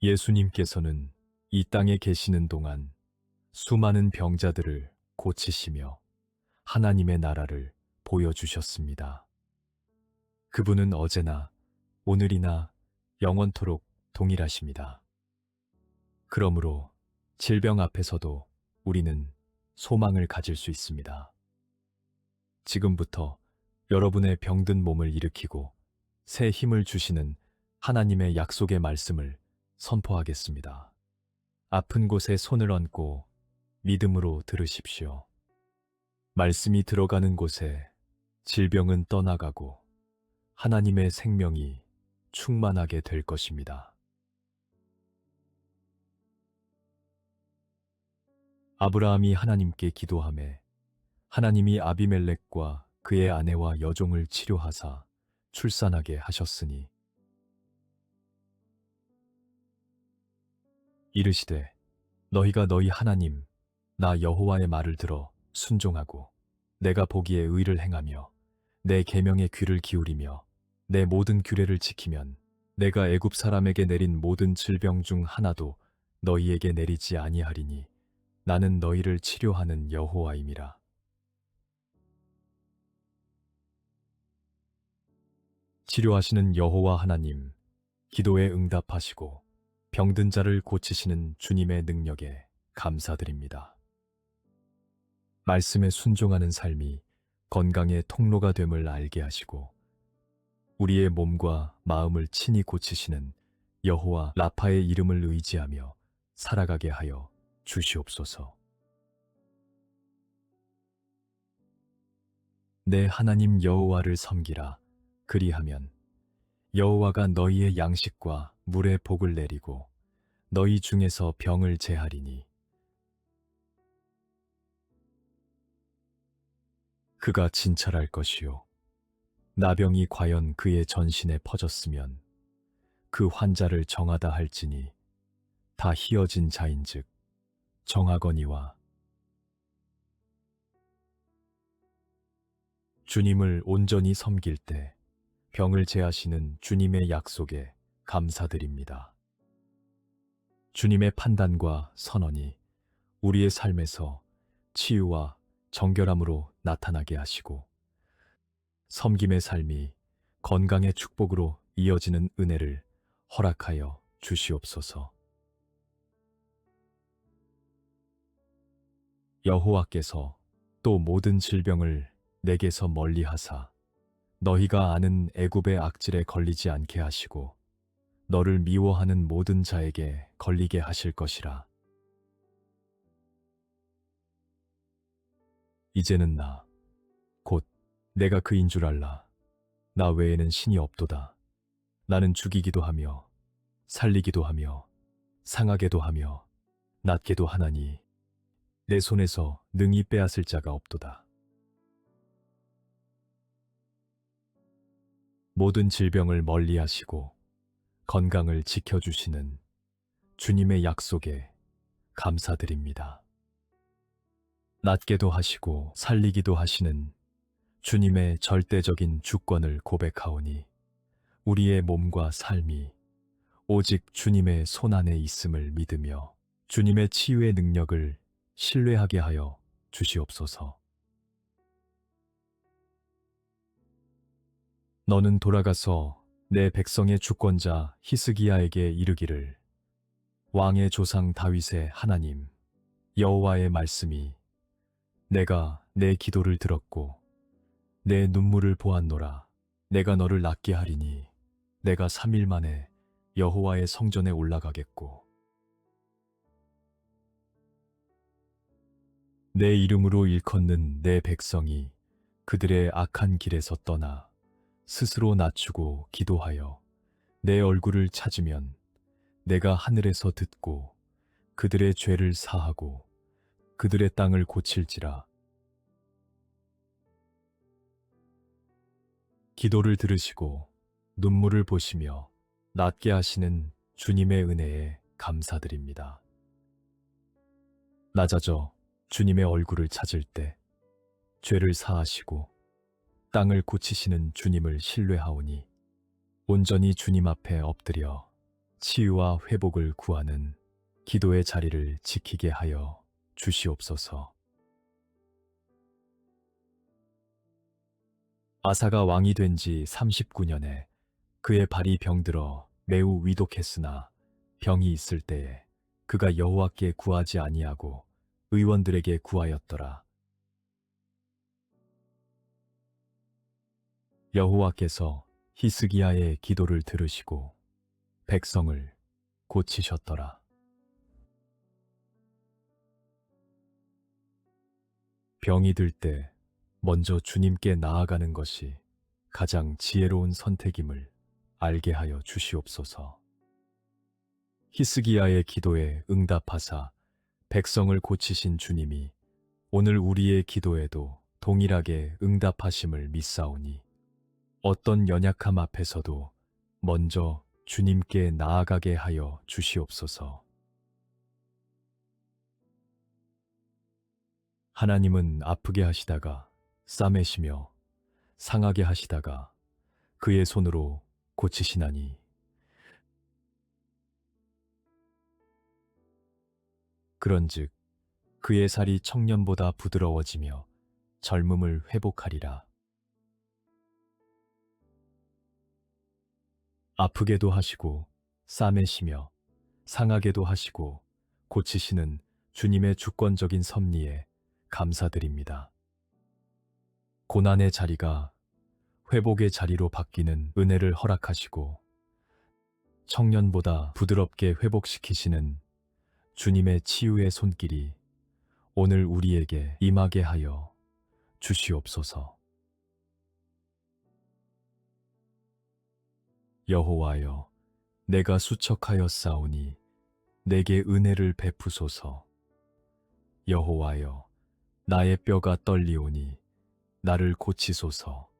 예수님께서는 이 땅에 계시는 동안 수많은 병자들을 고치시며 하나님의 나라를 보여주셨습니다. 그분은 어제나 오늘이나 영원토록 동일하십니다. 그러므로 질병 앞에서도 우리는 소망을 가질 수 있습니다. 지금부터 여러분의 병든 몸을 일으키고 새 힘을 주시는 하나님의 약속의 말씀을 선포하겠습니다. 아픈 곳에 손을 얹고 믿음으로 들으십시오. 말씀이 들어가는 곳에 질병은 떠나가고 하나님의 생명이 충만하게 될 것입니다. 아브라함이 하나님께 기도하매 하나님이 아비멜렉과 그의 아내와 여종을 치료하사 출산하게 하셨으니 이르시되 너희가 너희 하나님 나 여호와의 말을 들어 순종하고 내가 보기에 의를 행하며 내 계명에 귀를 기울이며 내 모든 규례를 지키면 내가 애굽 사람에게 내린 모든 질병 중 하나도 너희에게 내리지 아니하리니 나는 너희를 치료하는 여호와임이라. 치료하시는 여호와 하나님, 기도에 응답하시고 병든 자를 고치시는 주님의 능력에 감사드립니다. 말씀에 순종하는 삶이 건강의 통로가 됨을 알게 하시고 우리의 몸과 마음을 친히 고치시는 여호와 라파의 이름을 의지하며 살아가게 하여 주시옵소서. 내 하나님 여호와를 섬기라. 그리하면 여호와가 너희의 양식과 물의 복을 내리고 너희 중에서 병을 제하리니 그가 진찰할 것이요 나병이 과연 그의 전신에 퍼졌으면 그 환자를 정하다 할지니 다 희어진 자인즉 정하거니와 주님을 온전히 섬길 때 병을 제하시는 주님의 약속에 감사드립니다. 주님의 판단과 선언이 우리의 삶에서 치유와 정결함으로 나타나게 하시고 섬김의 삶이 건강의 축복으로 이어지는 은혜를 허락하여 주시옵소서. 여호와께서 또 모든 질병을 내게서 멀리하사 너희가 아는 애굽의 악질에 걸리지 않게 하시고 너를 미워하는 모든 자에게 걸리게 하실 것이라. 이제는 나, 곧 내가 그인 줄 알라. 나 외에는 신이 없도다. 나는 죽이기도 하며 살리기도 하며 상하게도 하며 낫게도 하나니 내 손에서 능히 빼앗을 자가 없도다. 모든 질병을 멀리하시고 건강을 지켜주시는 주님의 약속에 감사드립니다. 낫게도 하시고 살리기도 하시는 주님의 절대적인 주권을 고백하오니 우리의 몸과 삶이 오직 주님의 손안에 있음을 믿으며 주님의 치유의 능력을 신뢰하게 하여 주시옵소서. 너는 돌아가서 내 백성의 주권자 히스기야에게 이르기를 왕의 조상 다윗의 하나님 여호와의 말씀이 내가 내 기도를 들었고 내 눈물을 보았노라. 내가 너를 낫게 하리니 내가 3일 만에 여호와의 성전에 올라가겠고 내 이름으로 일컫는 내 백성이 그들의 악한 길에서 떠나 스스로 낮추고 기도하여 내 얼굴을 찾으면 내가 하늘에서 듣고 그들의 죄를 사하고 그들의 땅을 고칠지라. 기도를 들으시고 눈물을 보시며 낫게 하시는 주님의 은혜에 감사드립니다. 낮아져 주님의 얼굴을 찾을 때 죄를 사하시고 땅을 고치시는 주님을 신뢰하오니 온전히 주님 앞에 엎드려 치유와 회복을 구하는 기도의 자리를 지키게 하여 주시옵소서. 아사가 왕이 된 지 39년에 그의 발이 병들어 매우 위독했으나 병이 있을 때에 그가 여호와께 구하지 아니하고 의원들에게 구하였더라. 여호와께서 히스기야의 기도를 들으시고 백성을 고치셨더라. 병이 들 때 먼저 주님께 나아가는 것이 가장 지혜로운 선택임을 알게 하여 주시옵소서. 히스기야의 기도에 응답하사 백성을 고치신 주님이 오늘 우리의 기도에도 동일하게 응답하심을 믿사오니 어떤 연약함 앞에서도 먼저 주님께 나아가게 하여 주시옵소서. 하나님은 아프게 하시다가 싸매시며 상하게 하시다가 그의 손으로 고치시나니 그런즉 그의 살이 청년보다 부드러워지며 젊음을 회복하리라. 아프게도 하시고 싸매시며 상하게도 하시고 고치시는 주님의 주권적인 섭리에 감사드립니다. 고난의 자리가 회복의 자리로 바뀌는 은혜를 허락하시고 청년보다 부드럽게 회복시키시는 주님의 치유의 손길이 오늘 우리에게 임하게 하여 주시옵소서. 여호와여, 내가 수척하였사오니 내게 은혜를 베푸소서. 여호와여, 나의 뼈가 떨리오니 나를 고치소서.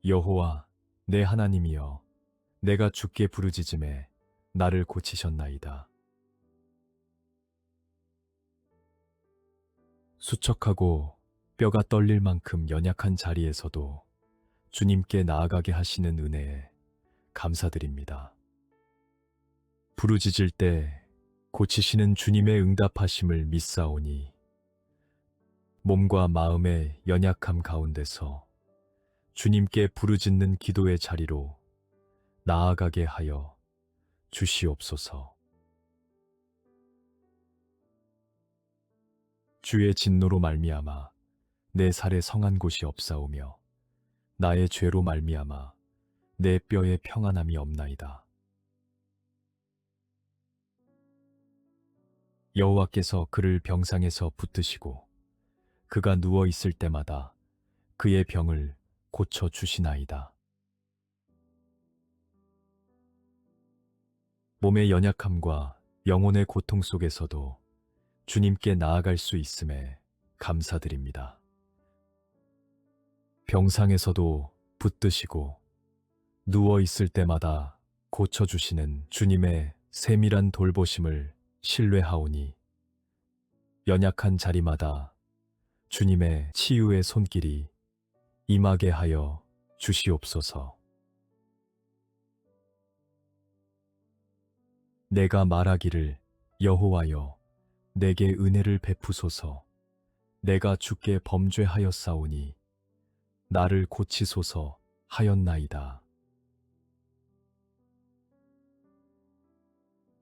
여호와, 내 하나님이여, 내가 주께 부르짖음에 나를 고치셨나이다. 수척하고 뼈가 떨릴 만큼 연약한 자리에서도 주님께 나아가게 하시는 은혜에 감사드립니다. 부르짖을 때 고치시는 주님의 응답하심을 믿사오니 몸과 마음의 연약함 가운데서 주님께 부르짖는 기도의 자리로 나아가게 하여 주시옵소서. 주의 진노로 말미암아 내 살에 성한 곳이 없사오며 나의 죄로 말미암아 내 뼈에 평안함이 없나이다. 여호와께서 그를 병상에서 붙드시고 그가 누워 있을 때마다 그의 병을 고쳐 주시나이다. 몸의 연약함과 영혼의 고통 속에서도 주님께 나아갈 수 있음에 감사드립니다. 병상에서도 붙드시고 누워 있을 때마다 고쳐주시는 주님의 세밀한 돌보심을 신뢰하오니 연약한 자리마다 주님의 치유의 손길이 임하게 하여 주시옵소서. 내가 말하기를 여호와여, 내게 은혜를 베푸소서. 내가 주께 범죄하였사오니 나를 고치소서 하였나이다.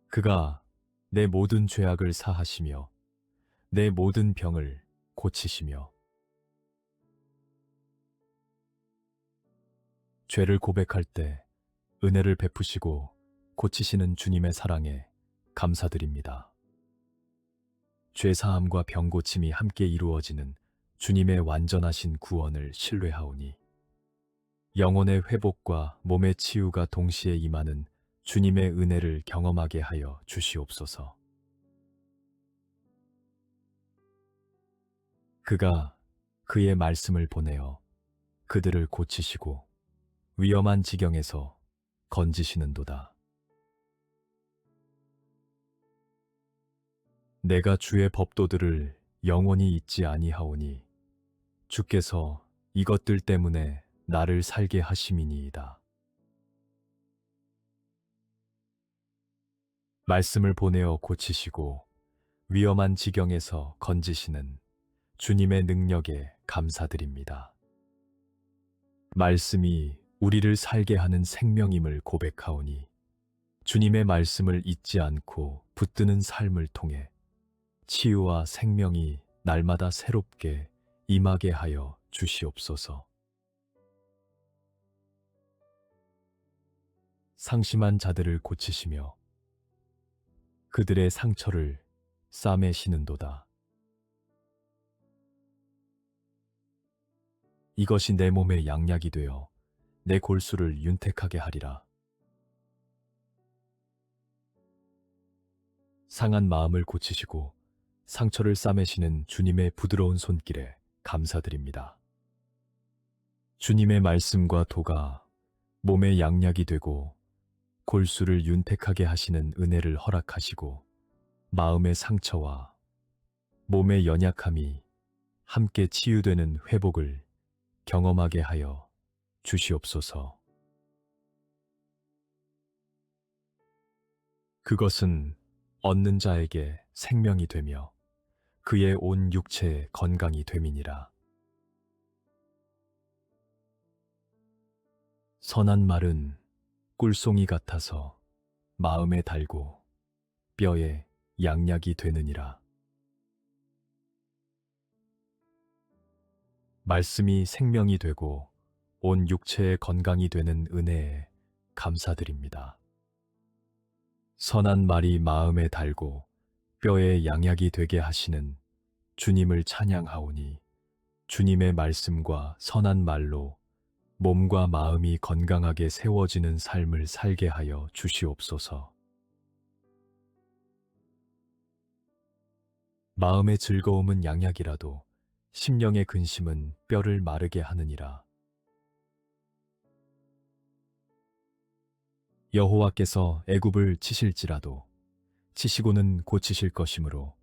그가 내 모든 죄악을 사하시며 내 모든 병을 고치시며 죄를 고백할 때 은혜를 베푸시고 고치시는 주님의 사랑에 감사드립니다. 죄사함과 병고침이 함께 이루어지는 주님의 완전하신 구원을 신뢰하오니 영혼의 회복과 몸의 치유가 동시에 임하는 주님의 은혜를 경험하게 하여 주시옵소서. 그가 그의 말씀을 보내어 그들을 고치시고 위험한 지경에서 건지시는도다. 내가 주의 법도들을 영원히 잊지 아니하오니 주께서 이것들 때문에 나를 살게 하심이니이다. 말씀을 보내어 고치시고 위험한 지경에서 건지시는 주님의 능력에 감사드립니다. 말씀이 우리를 살게 하는 생명임을 고백하오니 주님의 말씀을 잊지 않고 붙드는 삶을 통해 치유와 생명이 날마다 새롭게 임하게 하여 주시옵소서. 상심한 자들을 고치시며 그들의 상처를 싸매시는도다. 이것이 내 몸의 양약이 되어 내 골수를 윤택하게 하리라. 상한 마음을 고치시고 상처를 싸매시는 주님의 부드러운 손길에 감사드립니다. 주님의 말씀과 도가 몸의 양약이 되고 골수를 윤택하게 하시는 은혜를 허락하시고 마음의 상처와 몸의 연약함이 함께 치유되는 회복을 경험하게 하여 주시옵소서. 그것은 얻는 자에게 생명이 되며 그의 온 육체의 건강이 됨이니라. 선한 말은 꿀송이 같아서 마음에 달고 뼈에 양약이 되느니라. 말씀이 생명이 되고 온 육체의 건강이 되는 은혜에 감사드립니다. 선한 말이 마음에 달고 뼈에 양약이 되게 하시는 주님을 찬양하오니 주님의 말씀과 선한 말로 몸과 마음이 건강하게 세워지는 삶을 살게 하여 주시옵소서. 마음의 즐거움은 양약이라도 심령의 근심은 뼈를 마르게 하느니라. 여호와께서 애굽을 치실지라도 치시고는 고치실 것이므로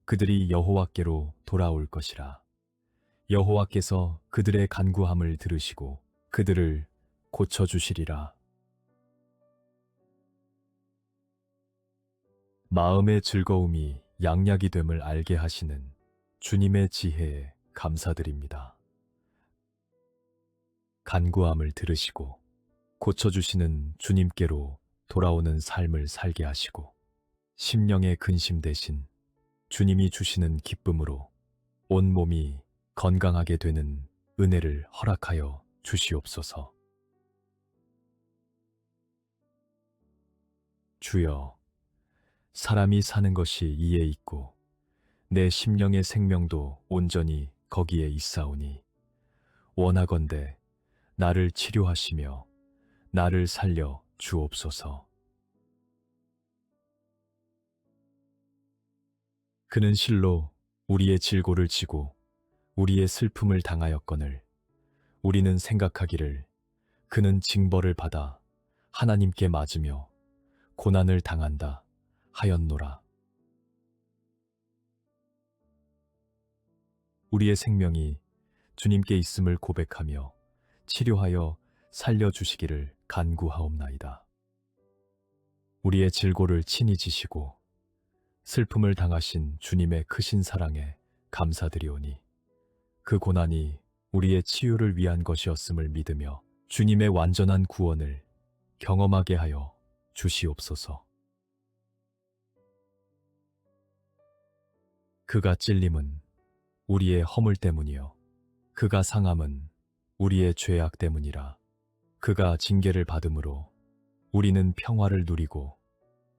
그들이 여호와께로 돌아올 것이라. 여호와께서 그들의 간구함을 들으시고 그들을 고쳐주시리라. 마음의 즐거움이 양약이 됨을 알게 하시는 주님의 지혜에 감사드립니다. 간구함을 들으시고 고쳐주시는 주님께로 돌아오는 삶을 살게 하시고 심령의 근심 대신 주님이 주시는 기쁨으로 온 몸이 건강하게 되는 은혜를 허락하여 주시옵소서. 주여, 사람이 사는 것이 이에 있고 내 심령의 생명도 온전히 거기에 있사오니 원하건대 나를 치료하시며 나를 살려 주옵소서. 그는 실로 우리의 질고를 지고 우리의 슬픔을 당하였거늘 우리는 생각하기를 그는 징벌을 받아 하나님께 맞으며 고난을 당한다 하였노라. 우리의 생명이 주님께 있음을 고백하며 치료하여 살려주시기를 간구하옵나이다. 우리의 질고를 친히 지시고 슬픔을 당하신 주님의 크신 사랑에 감사드리오니 그 고난이 우리의 치유를 위한 것이었음을 믿으며 주님의 완전한 구원을 경험하게 하여 주시옵소서. 그가 찔림은 우리의 허물 때문이요 그가 상함은 우리의 죄악 때문이라. 그가 징계를 받음으로 우리는 평화를 누리고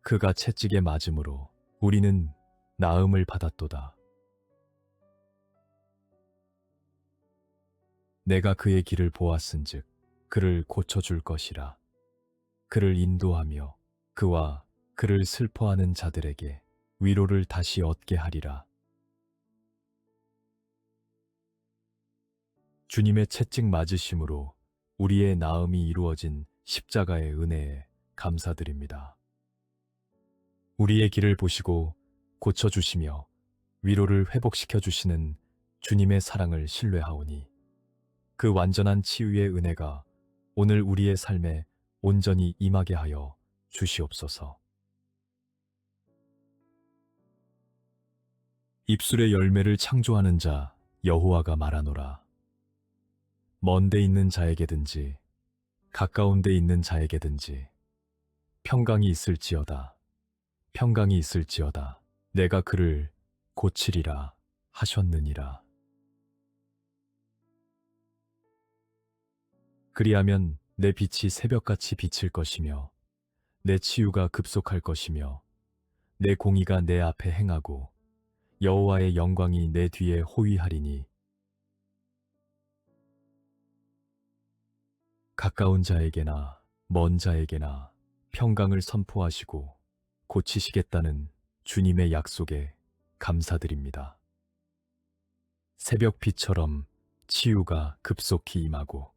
그가 채찍에 맞음으로 우리는 나음을 받았도다. 내가 그의 길을 보았은즉 그를 고쳐줄 것이라. 그를 인도하며 그와 그를 슬퍼하는 자들에게 위로를 다시 얻게 하리라. 주님의 채찍 맞으심으로 우리의 나음이 이루어진 십자가의 은혜에 감사드립니다. 우리의 길을 보시고 고쳐주시며 위로를 회복시켜 주시는 주님의 사랑을 신뢰하오니 그 완전한 치유의 은혜가 오늘 우리의 삶에 온전히 임하게 하여 주시옵소서. 입술의 열매를 창조하는 자 여호와가 말하노라. 먼 데 있는 자에게든지 가까운 데 있는 자에게든지 평강이 있을지어다. 평강이 있을지어다. 내가 그를 고치리라 하셨느니라. 그리하면 내 빛이 새벽같이 비칠 것이며 내 치유가 급속할 것이며 내 공의가 내 앞에 행하고 여호와의 영광이 내 뒤에 호위하리니 가까운 자에게나 먼 자에게나 평강을 선포하시고 고치시겠다는 주님의 약속에 감사드립니다. 새벽빛처럼 치유가 급속히 임하고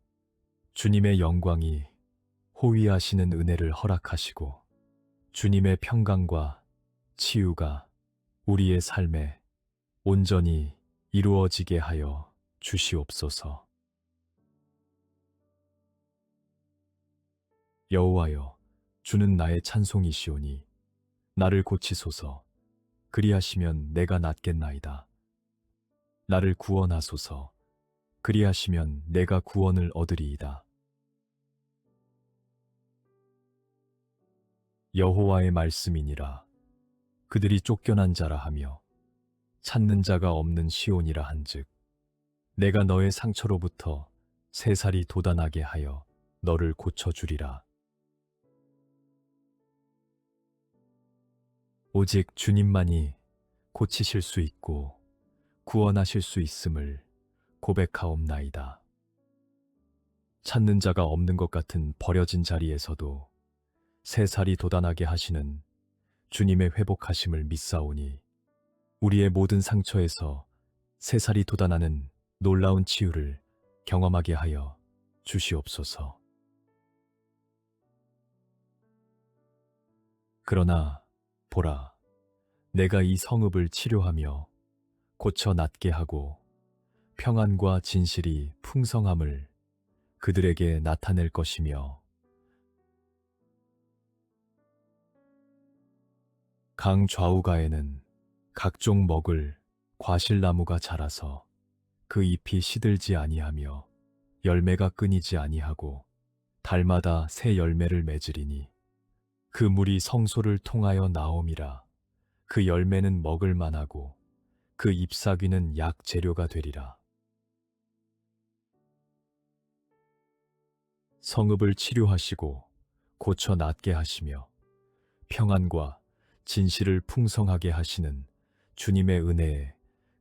주님의 영광이 호위하시는 은혜를 허락하시고 주님의 평강과 치유가 우리의 삶에 온전히 이루어지게 하여 주시옵소서. 여호와여, 주는 나의 찬송이시오니 나를 고치소서. 그리하시면 내가 낫겠나이다. 나를 구원하소서. 그리하시면 내가 구원을 얻으리이다. 여호와의 말씀이니라. 그들이 쫓겨난 자라 하며 찾는 자가 없는 시온이라 한즉 내가 너의 상처로부터 새살이 돋아나게 하여 너를 고쳐주리라. 오직 주님만이 고치실 수 있고 구원하실 수 있음을 고백하옵나이다. 찾는 자가 없는 것 같은 버려진 자리에서도 새살이 돋아나게 하시는 주님의 회복하심을 믿사오니 우리의 모든 상처에서 새살이 돋아나는 놀라운 치유를 경험하게 하여 주시옵소서. 그러나 보라, 내가 이 성읍을 치료하며 고쳐 낫게 하고 평안과 진실이 풍성함을 그들에게 나타낼 것이며 강 좌우가에는 각종 먹을 과실나무가 자라서 그 잎이 시들지 아니하며 열매가 끊이지 아니하고 달마다 새 열매를 맺으리니 그 물이 성소를 통하여 나옴이라. 그 열매는 먹을 만하고 그 잎사귀는 약 재료가 되리라. 성읍을 치료하시고 고쳐 낫게 하시며 평안과 진실을 풍성하게 하시는 주님의 은혜에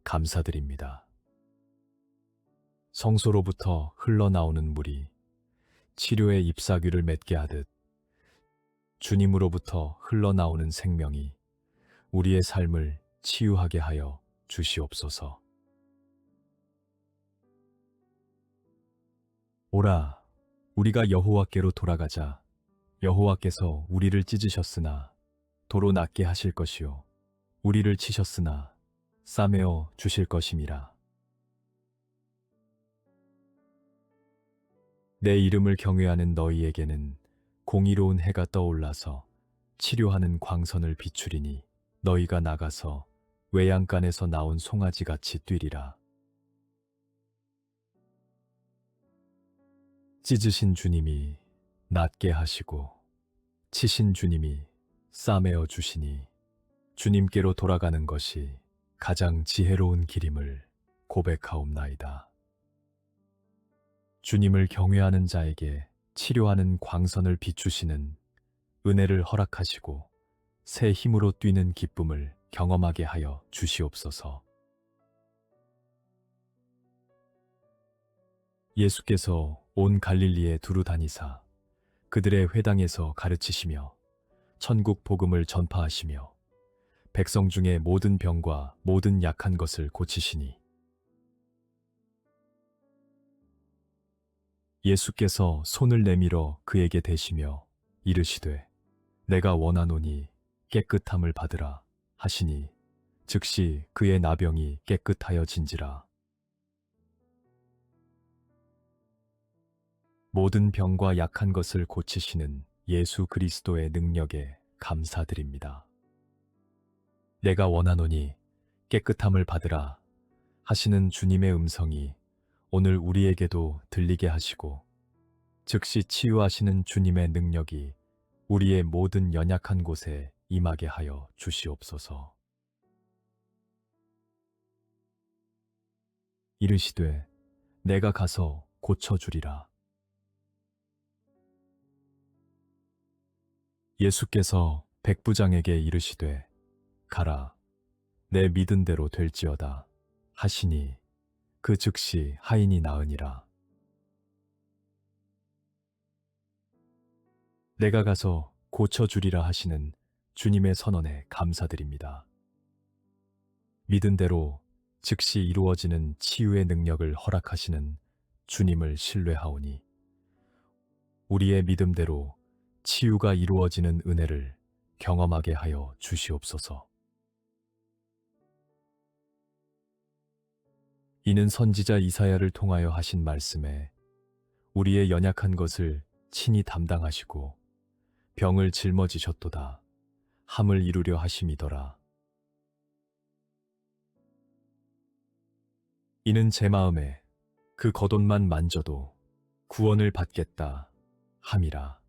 감사드립니다. 성소로부터 흘러나오는 물이 치료의 잎사귀를 맺게 하듯 주님으로부터 흘러나오는 생명이 우리의 삶을 치유하게 하여 주시옵소서. 오라, 우리가 여호와께로 돌아가자. 여호와께서 우리를 찢으셨으나 도로 낫게 하실 것이요 우리를 치셨으나 싸매어 주실 것임이라. 내 이름을 경외하는 너희에게는 공의로운 해가 떠올라서 치료하는 광선을 비추리니 너희가 나가서 외양간에서 나온 송아지같이 뛰리라. 찢으신 주님이 낫게 하시고 치신 주님이 싸매어 주시니 주님께로 돌아가는 것이 가장 지혜로운 길임을 고백하옵나이다. 주님을 경외하는 자에게 치료하는 광선을 비추시는 은혜를 허락하시고 새 힘으로 뛰는 기쁨을 경험하게 하여 주시옵소서. 예수께서 온 갈릴리에 두루 다니사 그들의 회당에서 가르치시며 천국 복음을 전파하시며 백성 중에 모든 병과 모든 약한 것을 고치시니 예수께서 손을 내밀어 그에게 대시며 이르시되 내가 원하노니 깨끗함을 받으라 하시니 즉시 그의 나병이 깨끗하여진지라. 모든 병과 약한 것을 고치시는 예수 그리스도의 능력에 감사드립니다. 내가 원하노니 깨끗함을 받으라 하시는 주님의 음성이 오늘 우리에게도 들리게 하시고 즉시 치유하시는 주님의 능력이 우리의 모든 연약한 곳에 임하게 하여 주시옵소서. 이르시되 내가 가서 고쳐주리라. 예수께서 백부장에게 이르시되 가라 내 믿은 대로 될지어다 하시니 그 즉시 하인이 나으니라. 내가 가서 고쳐주리라 하시는 주님의 선언에 감사드립니다. 믿은 대로 즉시 이루어지는 치유의 능력을 허락하시는 주님을 신뢰하오니 우리의 믿음대로 치유가 이루어지는 은혜를 경험하게 하여 주시옵소서. 이는 선지자 이사야를 통하여 하신 말씀에 우리의 연약한 것을 친히 담당하시고 병을 짊어지셨도다 함을 이루려 하심이더라. 이는 제 마음에 그 겉옷만 만져도 구원을 받겠다 함이라.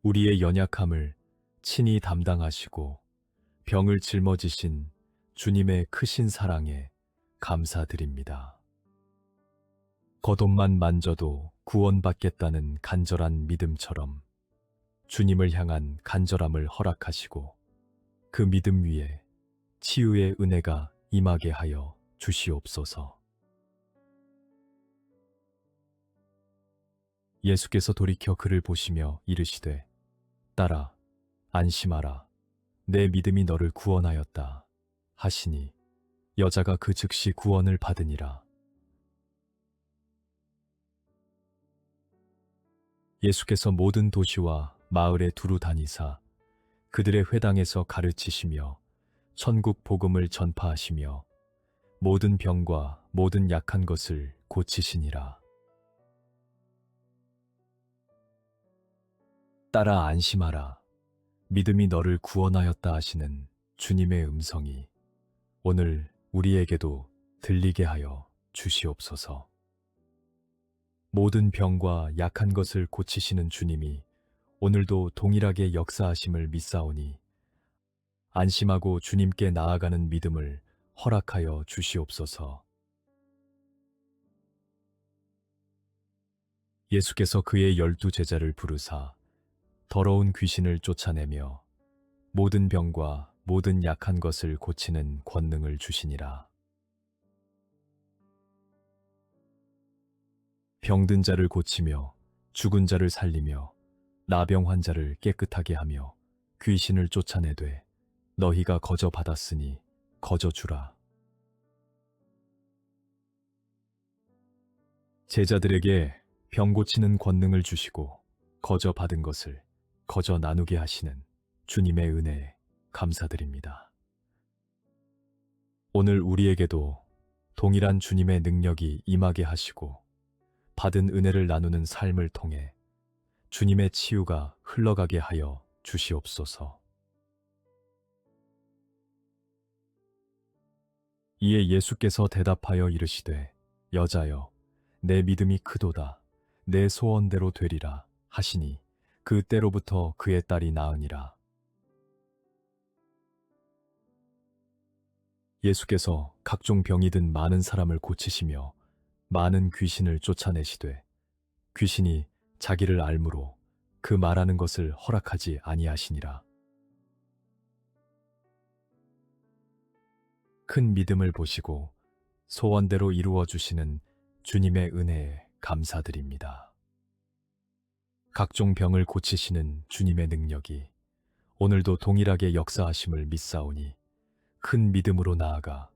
우리의 연약함을 친히 담당하시고 병을 짊어지신 주님의 크신 사랑에 감사드립니다. 겉옷만 만져도 구원받겠다는 간절한 믿음처럼 주님을 향한 간절함을 허락하시고 그 믿음 위에 치유의 은혜가 임하게 하여 주시옵소서. 예수께서 돌이켜 그를 보시며 이르시되 딸아 안심하라 내 믿음이 너를 구원하였다 하시니 여자가 그 즉시 구원을 받으니라. 예수께서 모든 도시와 마을에 두루 다니사 그들의 회당에서 가르치시며 천국 복음을 전파하시며 모든 병과 모든 약한 것을 고치시니라. 딸아 안심하라 믿음이 너를 구원하였다 하시는 주님의 음성이 오늘 우리에게도 들리게 하여 주시옵소서. 모든 병과 약한 것을 고치시는 주님이 오늘도 동일하게 역사하심을 믿사오니 안심하고 주님께 나아가는 믿음을 허락하여 주시옵소서. 예수께서 그의 12 제자를 부르사 더러운 귀신을 쫓아내며 모든 병과 모든 약한 것을 고치는 권능을 주시니라. 병든 자를 고치며 죽은 자를 살리며 나병 환자를 깨끗하게 하며 귀신을 쫓아내되 너희가 거저 받았으니 거저 주라. 제자들에게 병 고치는 권능을 주시고 거저 받은 것을 거저 나누게 하시는 주님의 은혜에 감사드립니다. 오늘 우리에게도 동일한 주님의 능력이 임하게 하시고 받은 은혜를 나누는 삶을 통해 주님의 치유가 흘러가게 하여 주시옵소서. 이에 예수께서 대답하여 이르시되 여자여 내 믿음이 크도다 내 소원대로 되리라 하시니 그 때로부터 그의 딸이 나으니라. 예수께서 각종 병이 든 많은 사람을 고치시며 많은 귀신을 쫓아내시되 귀신이 자기를 알므로 그 말하는 것을 허락하지 아니하시니라. 큰 믿음을 보시고 소원대로 이루어 주시는 주님의 은혜에 감사드립니다. 각종 병을 고치시는 주님의 능력이 오늘도 동일하게 역사하심을 믿사오니 큰 믿음으로 나아가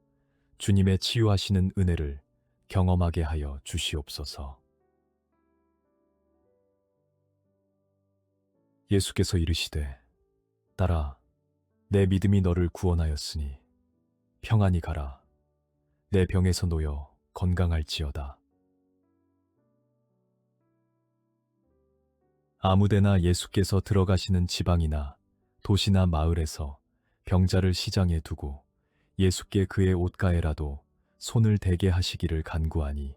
주님의 치유하시는 은혜를 경험하게 하여 주시옵소서. 예수께서 이르시되 딸아 내 믿음이 너를 구원하였으니 평안히 가라 내 병에서 놓여 건강할지어다. 아무데나 예수께서 들어가시는 지방이나 도시나 마을에서 병자를 시장에 두고 예수께 그의 옷가에라도 손을 대게 하시기를 간구하니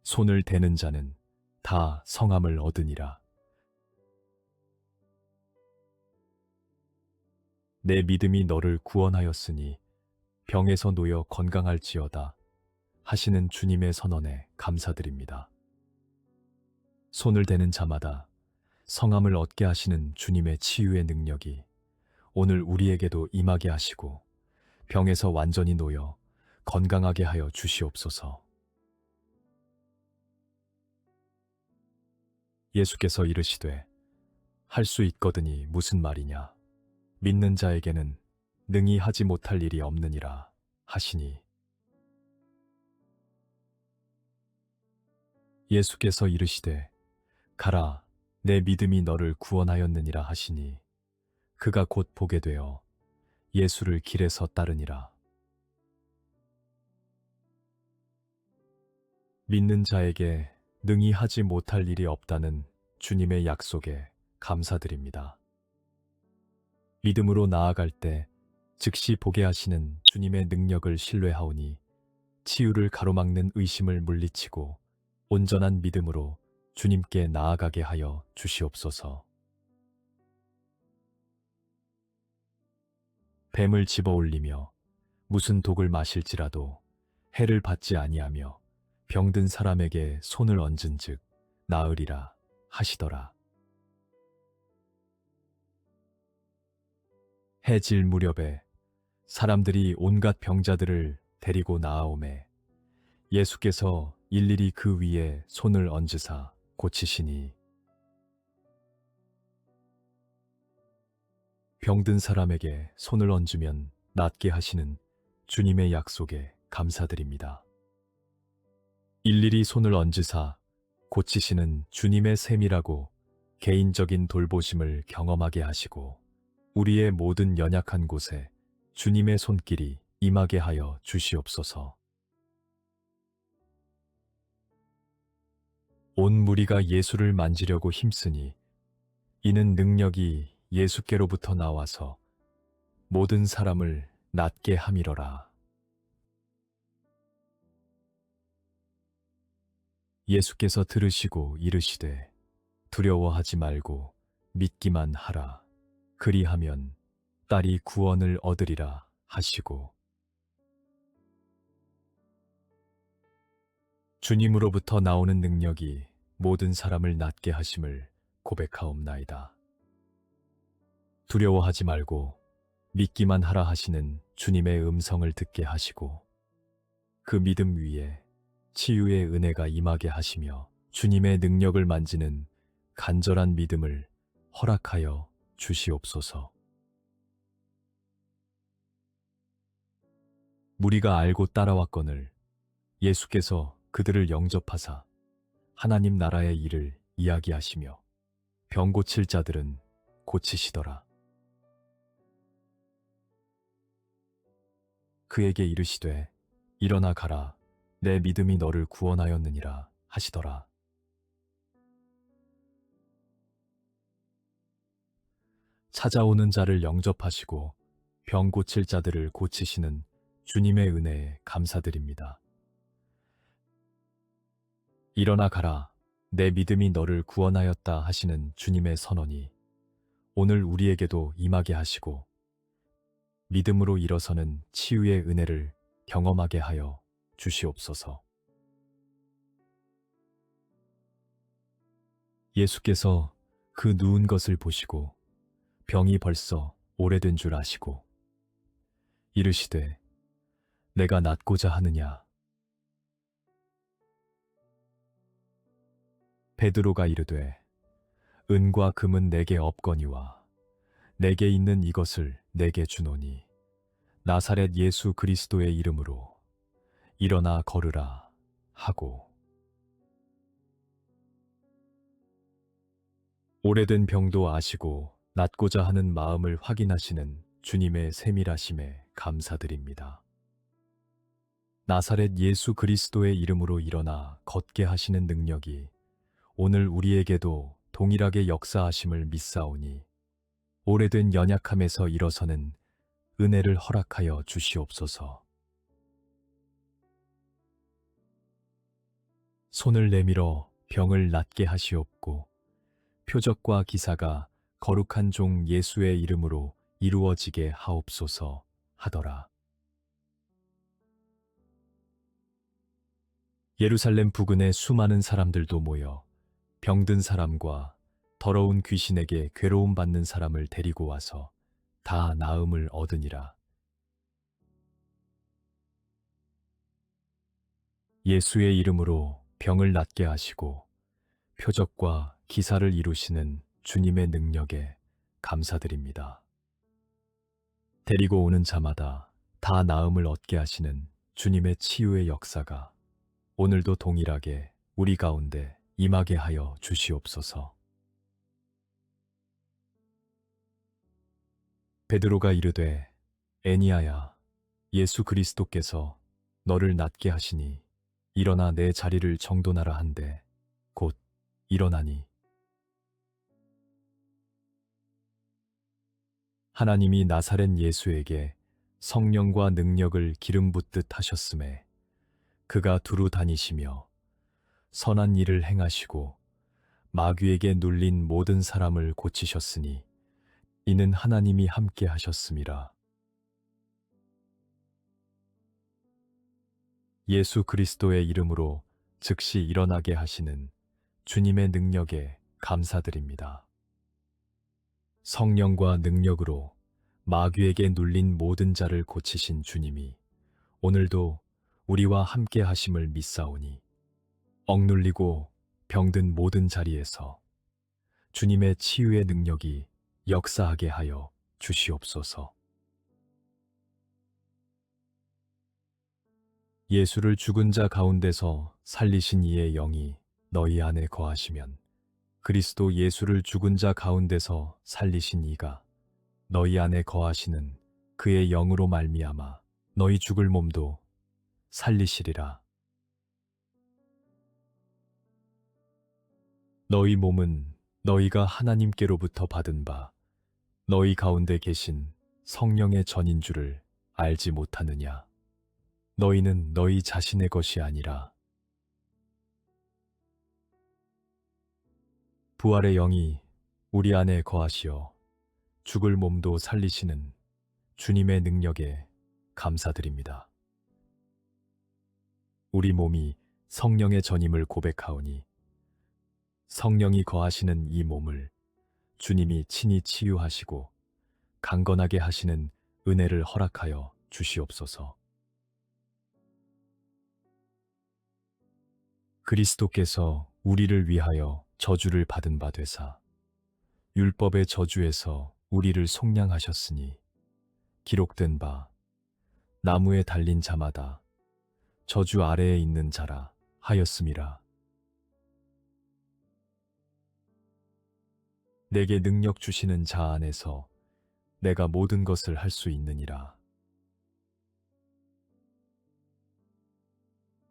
손을 대는 자는 다 성함을 얻으니라. 내 믿음이 너를 구원하였으니 병에서 놓여 건강할지어다 하시는 주님의 선언에 감사드립니다. 손을 대는 자마다 성함을 얻게 하시는 주님의 치유의 능력이 오늘 우리에게도 임하게 하시고 병에서 완전히 놓여 건강하게 하여 주시옵소서. 예수께서 이르시되 할 수 있거든이 무슨 말이냐. 믿는 자에게는 능히 하지 못할 일이 없느니라 하시니, 예수께서 이르시되 가라 내 믿음이 너를 구원하였느니라 하시니 그가 곧 보게 되어 예수를 길에서 따르니라. 믿는 자에게 능히 하지 못할 일이 없다는 주님의 약속에 감사드립니다. 믿음으로 나아갈 때 즉시 보게 하시는 주님의 능력을 신뢰하오니 치유를 가로막는 의심을 물리치고 온전한 믿음으로 주님께 나아가게 하여 주시옵소서. 뱀을 집어 올리며 무슨 독을 마실지라도 해를 받지 아니하며 병든 사람에게 손을 얹은즉 나으리라 하시더라. 해질 무렵에 사람들이 온갖 병자들을 데리고 나아오매 예수께서 일일이 그 위에 손을 얹으사 고치시니, 병든 사람에게 손을 얹으면 낫게 하시는 주님의 약속에 감사드립니다. 일일이 손을 얹으사 고치시는 주님의 셈이라고 개인적인 돌보심을 경험하게 하시고 우리의 모든 연약한 곳에 주님의 손길이 임하게 하여 주시옵소서. 온 무리가 예수를 만지려고 힘쓰니 이는 능력이 예수께로부터 나와서 모든 사람을 낫게 함이러라. 예수께서 들으시고 이르시되 두려워하지 말고 믿기만 하라. 그리하면 딸이 구원을 얻으리라 하시고, 주님으로부터 나오는 능력이 모든 사람을 낫게 하심을 고백하옵나이다. 두려워하지 말고 믿기만 하라 하시는 주님의 음성을 듣게 하시고 그 믿음 위에 치유의 은혜가 임하게 하시며 주님의 능력을 만지는 간절한 믿음을 허락하여 주시옵소서. 무리가 알고 따라왔거늘 예수께서 그들을 영접하사 하나님 나라의 일을 이야기하시며 병 고칠 자들은 고치시더라. 그에게 이르시되 일어나 가라 내 믿음이 너를 구원하였느니라 하시더라. 찾아오는 자를 영접하시고 병 고칠 자들을 고치시는 주님의 은혜에 감사드립니다. 일어나 가라 내 믿음이 너를 구원하였다 하시는 주님의 선언이 오늘 우리에게도 임하게 하시고 믿음으로 일어서는 치유의 은혜를 경험하게 하여 주시옵소서. 예수께서 그 누운 것을 보시고 병이 벌써 오래된 줄 아시고 이르시되 내가 낫고자 하느냐. 베드로가 이르되 은과 금은 내게 없거니와 내게 있는 이것을 내게 주노니 나사렛 예수 그리스도의 이름으로 일어나 걸으라 하고, 오래된 병도 아시고 낫고자 하는 마음을 확인하시는 주님의 세밀하심에 감사드립니다. 나사렛 예수 그리스도의 이름으로 일어나 걷게 하시는 능력이 오늘 우리에게도 동일하게 역사하심을 믿사오니 오래된 연약함에서 일어서는 은혜를 허락하여 주시옵소서. 손을 내밀어 병을 낫게 하시옵고 표적과 기사가 거룩한 종 예수의 이름으로 이루어지게 하옵소서 하더라. 예루살렘 부근에 수많은 사람들도 모여 병든 사람과 더러운 귀신에게 괴로움 받는 사람을 데리고 와서 다 나음을 얻으니라. 예수의 이름으로 병을 낫게 하시고 표적과 기사를 이루시는 주님의 능력에 감사드립니다. 데리고 오는 자마다 다 나음을 얻게 하시는 주님의 치유의 역사가 오늘도 동일하게 우리 가운데 임하게 하여 주시옵소서. 베드로가 이르되 애니야야 예수 그리스도께서 너를 낫게 하시니 일어나 내 자리를 정돈하라 한데 곧 일어나니 하나님이 나사렛 예수에게 성령과 능력을 기름 붓듯 하셨음에 그가 두루 다니시며 선한 일을 행하시고 마귀에게 눌린 모든 사람을 고치셨으니 이는 하나님이 함께 하셨음이라. 예수 그리스도의 이름으로 즉시 일어나게 하시는 주님의 능력에 감사드립니다. 성령과 능력으로 마귀에게 눌린 모든 자를 고치신 주님이 오늘도 우리와 함께 하심을 믿사오니 억눌리고 병든 모든 자리에서 주님의 치유의 능력이 역사하게 하여 주시옵소서. 예수를 죽은 자 가운데서 살리신 이의 영이 너희 안에 거하시면 그리스도 예수를 죽은 자 가운데서 살리신 이가 너희 안에 거하시는 그의 영으로 말미암아 너희 죽을 몸도 살리시리라. 너희 몸은 너희가 하나님께로부터 받은 바 너희 가운데 계신 성령의 전인 줄을 알지 못하느냐. 너희는 너희 자신의 것이 아니라 부활의 영이 우리 안에 거하시어 죽을 몸도 살리시는 주님의 능력에 감사드립니다. 우리 몸이 성령의 전임을 고백하오니 성령이 거하시는 이 몸을 주님이 친히 치유하시고 강건하게 하시는 은혜를 허락하여 주시옵소서. 그리스도께서 우리를 위하여 저주를 받은 바 되사 율법의 저주에서 우리를 속량하셨으니 기록된 바 나무에 달린 자마다 저주 아래에 있는 자라 하였음이라. 내게 능력 주시는 자 안에서 내가 모든 것을 할 수 있느니라.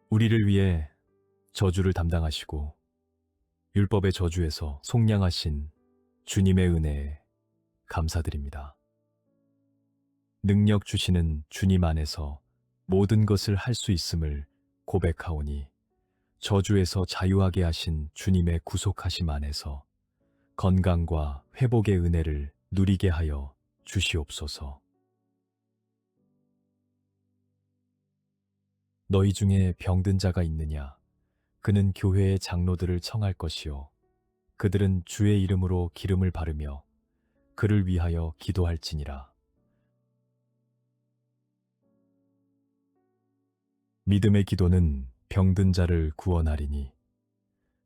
우리를 위해 저주를 담당하시고 율법의 저주에서 속량하신 주님의 은혜에 감사드립니다. 능력 주시는 주님 안에서 모든 것을 할 수 있음을 고백하오니 저주에서 자유하게 하신 주님의 구속하심 안에서 건강과 회복의 은혜를 누리게 하여 주시옵소서. 너희 중에 병든 자가 있느냐? 그는 교회의 장로들을 청할 것이요 그들은 주의 이름으로 기름을 바르며 그를 위하여 기도할지니라. 믿음의 기도는 병든 자를 구원하리니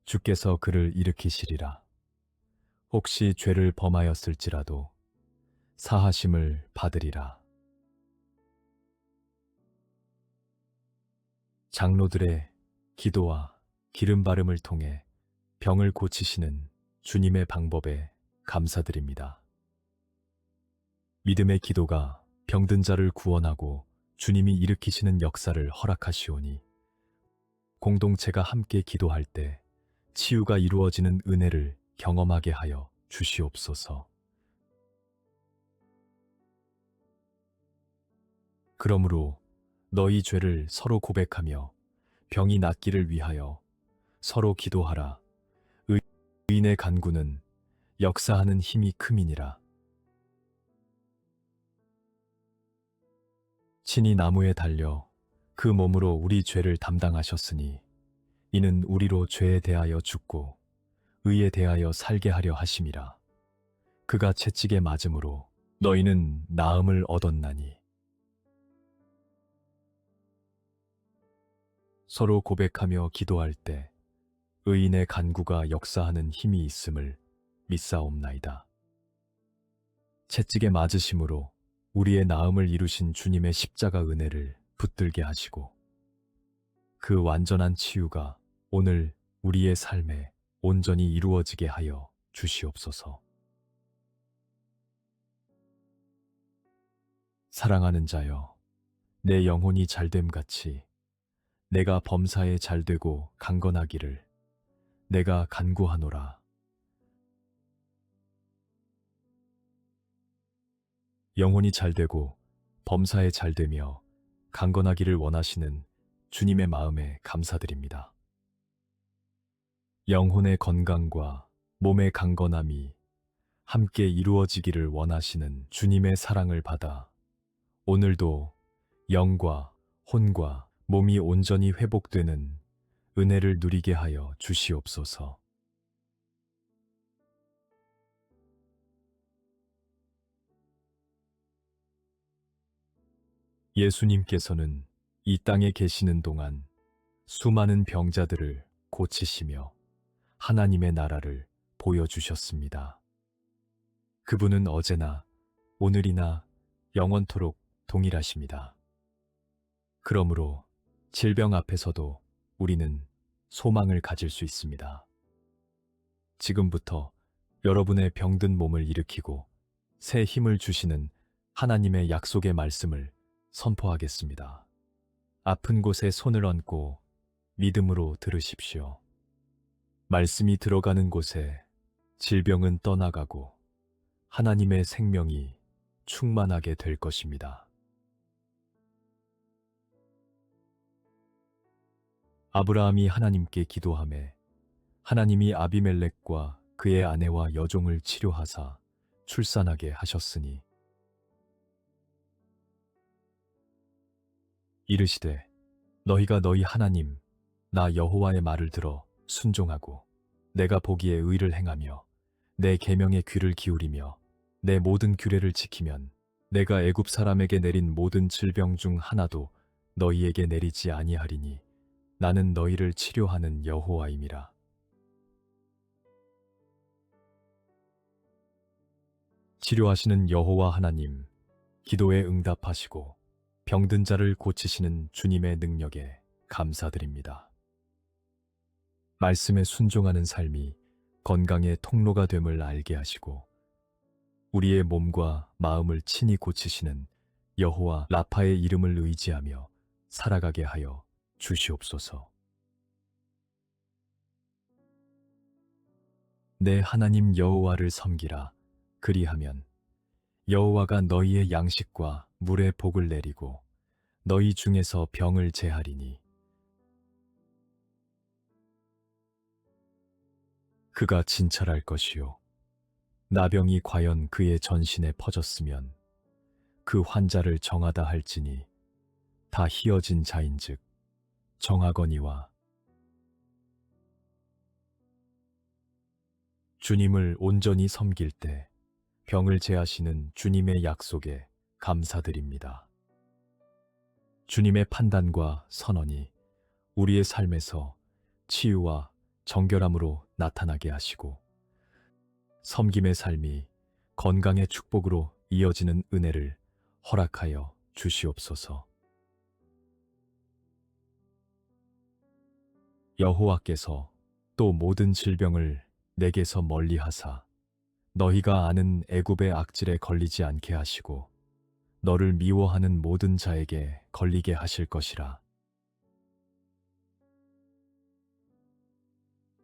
주께서 그를 일으키시리라. 혹시 죄를 범하였을지라도 사하심을 받으리라. 장로들의 기도와 기름 바름을 통해 병을 고치시는 주님의 방법에 감사드립니다. 믿음의 기도가 병든 자를 구원하고 주님이 일으키시는 역사를 허락하시오니 공동체가 함께 기도할 때 치유가 이루어지는 은혜를 경험하게 하여 주시옵소서. 그러므로 너희 죄를 서로 고백하며 병이 낫기를 위하여 서로 기도하라. 의인의 간구는 역사하는 힘이 큼이니라. 친히 나무에 달려 그 몸으로 우리 죄를 담당하셨으니 이는 우리로 죄에 대하여 죽고 의에 대하여 살게 하려 하심이라. 그가 채찍에 맞음으로 너희는 나음을 얻었나니. 서로 고백하며 기도할 때 의인의 간구가 역사하는 힘이 있음을 믿사옵나이다. 채찍에 맞으심으로 우리의 나음을 이루신 주님의 십자가 은혜를 붙들게 하시고 그 완전한 치유가 오늘 우리의 삶에 온전히 이루어지게 하여 주시옵소서. 사랑하는 자여, 내 영혼이 잘됨같이 내가 범사에 잘되고 강건하기를 내가 간구하노라. 영혼이 잘되고 범사에 잘되며 강건하기를 원하시는 주님의 마음에 감사드립니다. 영혼의 건강과 몸의 강건함이 함께 이루어지기를 원하시는 주님의 사랑을 받아 오늘도 영과 혼과 몸이 온전히 회복되는 은혜를 누리게 하여 주시옵소서. 예수님께서는 이 땅에 계시는 동안 수많은 병자들을 고치시며 하나님의 나라를 보여주셨습니다. 그분은 어제나 오늘이나 영원토록 동일하십니다. 그러므로 질병 앞에서도 우리는 소망을 가질 수 있습니다. 지금부터 여러분의 병든 몸을 일으키고 새 힘을 주시는 하나님의 약속의 말씀을 선포하겠습니다. 아픈 곳에 손을 얹고 믿음으로 들으십시오. 말씀이 들어가는 곳에 질병은 떠나가고 하나님의 생명이 충만하게 될 것입니다. 아브라함이 하나님께 기도하매 하나님이 아비멜렉과 그의 아내와 여종을 치료하사 출산하게 하셨으니 이르시되 너희가 너희 하나님 나 여호와의 말을 들어 순종하고 내가 보기에 의를 행하며 내 계명에 귀를 기울이며 내 모든 규례를 지키면 내가 애굽 사람에게 내린 모든 질병 중 하나도 너희에게 내리지 아니하리니 나는 너희를 치료하는 여호와임이라. 치료하시는 여호와 하나님, 기도에 응답하시고 병든 자를 고치시는 주님의 능력에 감사드립니다. 말씀에 순종하는 삶이 건강의 통로가 됨을 알게 하시고 우리의 몸과 마음을 친히 고치시는 여호와 라파의 이름을 의지하며 살아가게 하여 주시옵소서. 내 하나님 여호와를 섬기라. 그리하면 여호와가 너희의 양식과 물의 복을 내리고 너희 중에서 병을 제하리니 그가 진찰할 것이요 나병이 과연 그의 전신에 퍼졌으면 그 환자를 정하다 할지니 다 희어진 자인즉 정하거니와 주님을 온전히 섬길 때 병을 제하시는 주님의 약속에 감사드립니다. 주님의 판단과 선언이 우리의 삶에서 치유와 정결함으로 나타나게 하시고 섬김의 삶이 건강의 축복으로 이어지는 은혜를 허락하여 주시옵소서. 여호와께서 또 모든 질병을 내게서 멀리하사 너희가 아는 애굽의 악질에 걸리지 않게 하시고 너를 미워하는 모든 자에게 걸리게 하실 것이라.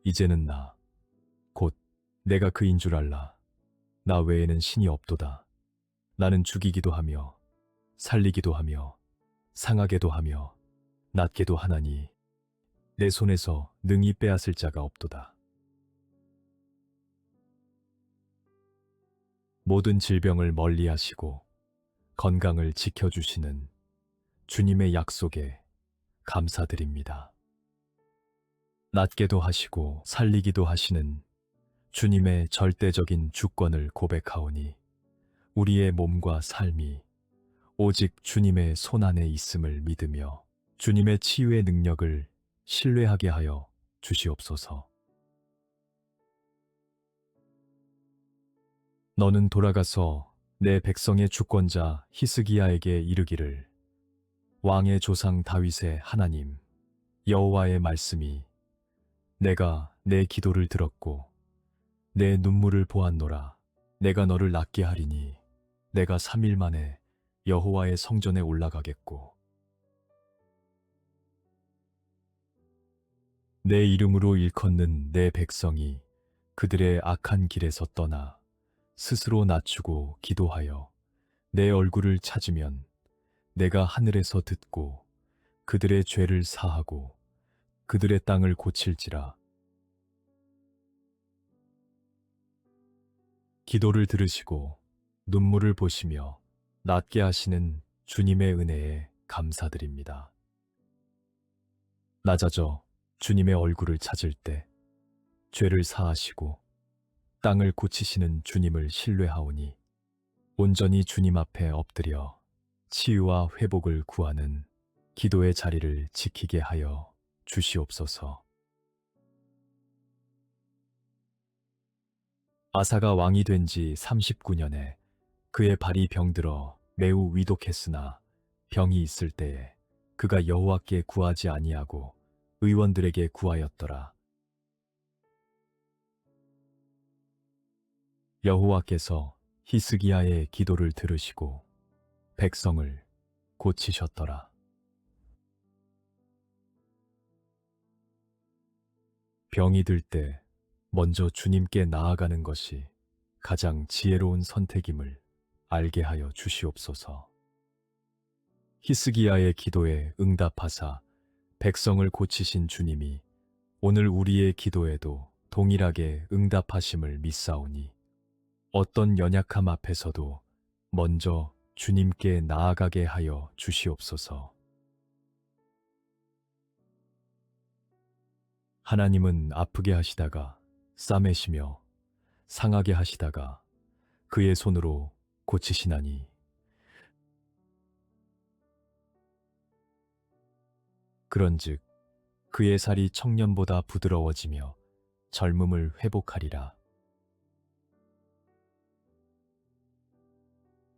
이제는 나, 곧 내가 그인 줄 알라. 나 외에는 신이 없도다. 나는 죽이기도 하며 살리기도 하며 상하게도 하며 낫게도 하나니 내 손에서 능히 빼앗을 자가 없도다. 모든 질병을 멀리하시고 건강을 지켜주시는 주님의 약속에 감사드립니다. 낫게도 하시고 살리기도 하시는 주님의 절대적인 주권을 고백하오니 우리의 몸과 삶이 오직 주님의 손안에 있음을 믿으며 주님의 치유의 능력을 신뢰하게 하여 주시옵소서. 너는 돌아가서 내 백성의 주권자 히스기야에게 이르기를 왕의 조상 다윗의 하나님 여호와의 말씀이 내가 내 기도를 들었고 내 눈물을 보았노라. 내가 너를 낫게 하리니 내가 3일 만에 여호와의 성전에 올라가겠고 내 이름으로 일컫는 내 백성이 그들의 악한 길에서 떠나 스스로 낮추고 기도하여 내 얼굴을 찾으면 내가 하늘에서 듣고 그들의 죄를 사하고 그들의 땅을 고칠지라. 기도를 들으시고 눈물을 보시며 낫게 하시는 주님의 은혜에 감사드립니다. 낮아져 주님의 얼굴을 찾을 때 죄를 사하시고 땅을 고치시는 주님을 신뢰하오니 온전히 주님 앞에 엎드려 치유와 회복을 구하는 기도의 자리를 지키게 하여 주시옵소서. 아사가 왕이 된 지 39년에 그의 발이 병들어 매우 위독했으나 병이 있을 때에 그가 여호와께 구하지 아니하고 의원들에게 구하였더라. 여호와께서 히스기야의 기도를 들으시고 백성을 고치셨더라. 병이 들 때 먼저 주님께 나아가는 것이 가장 지혜로운 선택임을 알게 하여 주시옵소서. 히스기야의 기도에 응답하사 백성을 고치신 주님이 오늘 우리의 기도에도 동일하게 응답하심을 믿사오니 어떤 연약함 앞에서도 먼저 주님께 나아가게 하여 주시옵소서. 하나님은 아프게 하시다가 싸매시며 상하게 하시다가 그의 손으로 고치시나니 그런즉 그의 살이 청년보다 부드러워지며 젊음을 회복하리라.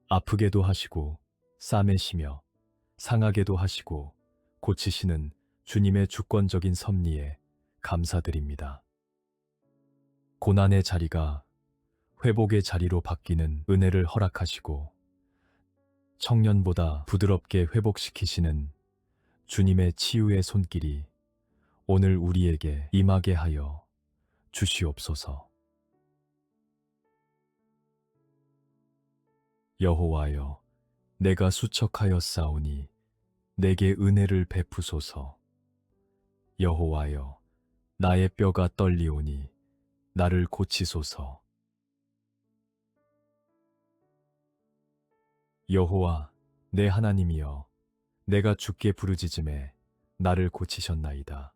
아프게도 하시고 싸매시며 상하게도 하시고 고치시는 주님의 주권적인 섭리에 감사드립니다. 고난의 자리가 회복의 자리로 바뀌는 은혜를 허락하시고 청년보다 부드럽게 회복시키시는 주님의 치유의 손길이 오늘 우리에게 임하게 하여 주시옵소서. 여호와여, 내가 수척하였사오니 내게 은혜를 베푸소서. 여호와여, 나의 뼈가 떨리오니 나를 고치소서. 여호와, 내 하나님이여, 내가 주께 부르짖음에 나를 고치셨나이다.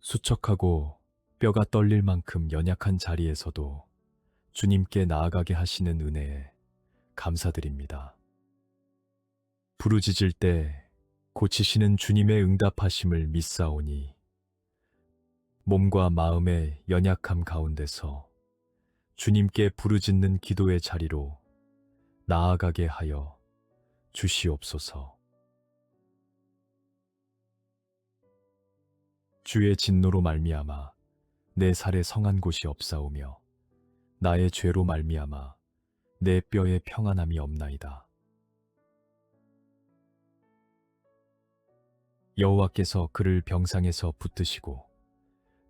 수척하고 뼈가 떨릴 만큼 연약한 자리에서도 주님께 나아가게 하시는 은혜에 감사드립니다. 부르짖을 때 고치시는 주님의 응답하심을 믿사오니 몸과 마음의 연약함 가운데서 주님께 부르짖는 기도의 자리로 나아가게 하여 주시옵소서. 주의 진노로 말미암아 내 살에 성한 곳이 없사오며 나의 죄로 말미암아 내 뼈에 평안함이 없나이다. 여호와께서 그를 병상에서 붙드시고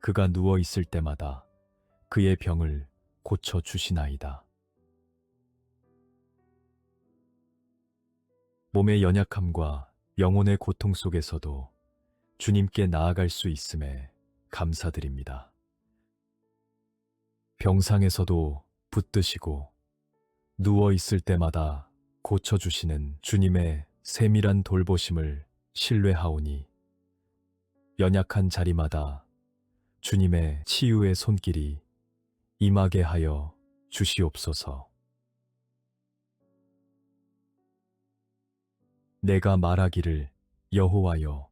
그가 누워 있을 때마다 그의 병을 고쳐 주시나이다. 몸의 연약함과 영혼의 고통 속에서도 주님께 나아갈 수 있음에 감사드립니다. 병상에서도 붙드시고 누워 있을 때마다 고쳐주시는 주님의 세밀한 돌보심을 신뢰하오니 연약한 자리마다 주님의 치유의 손길이 임하게 하여 주시옵소서. 내가 말하기를 여호와여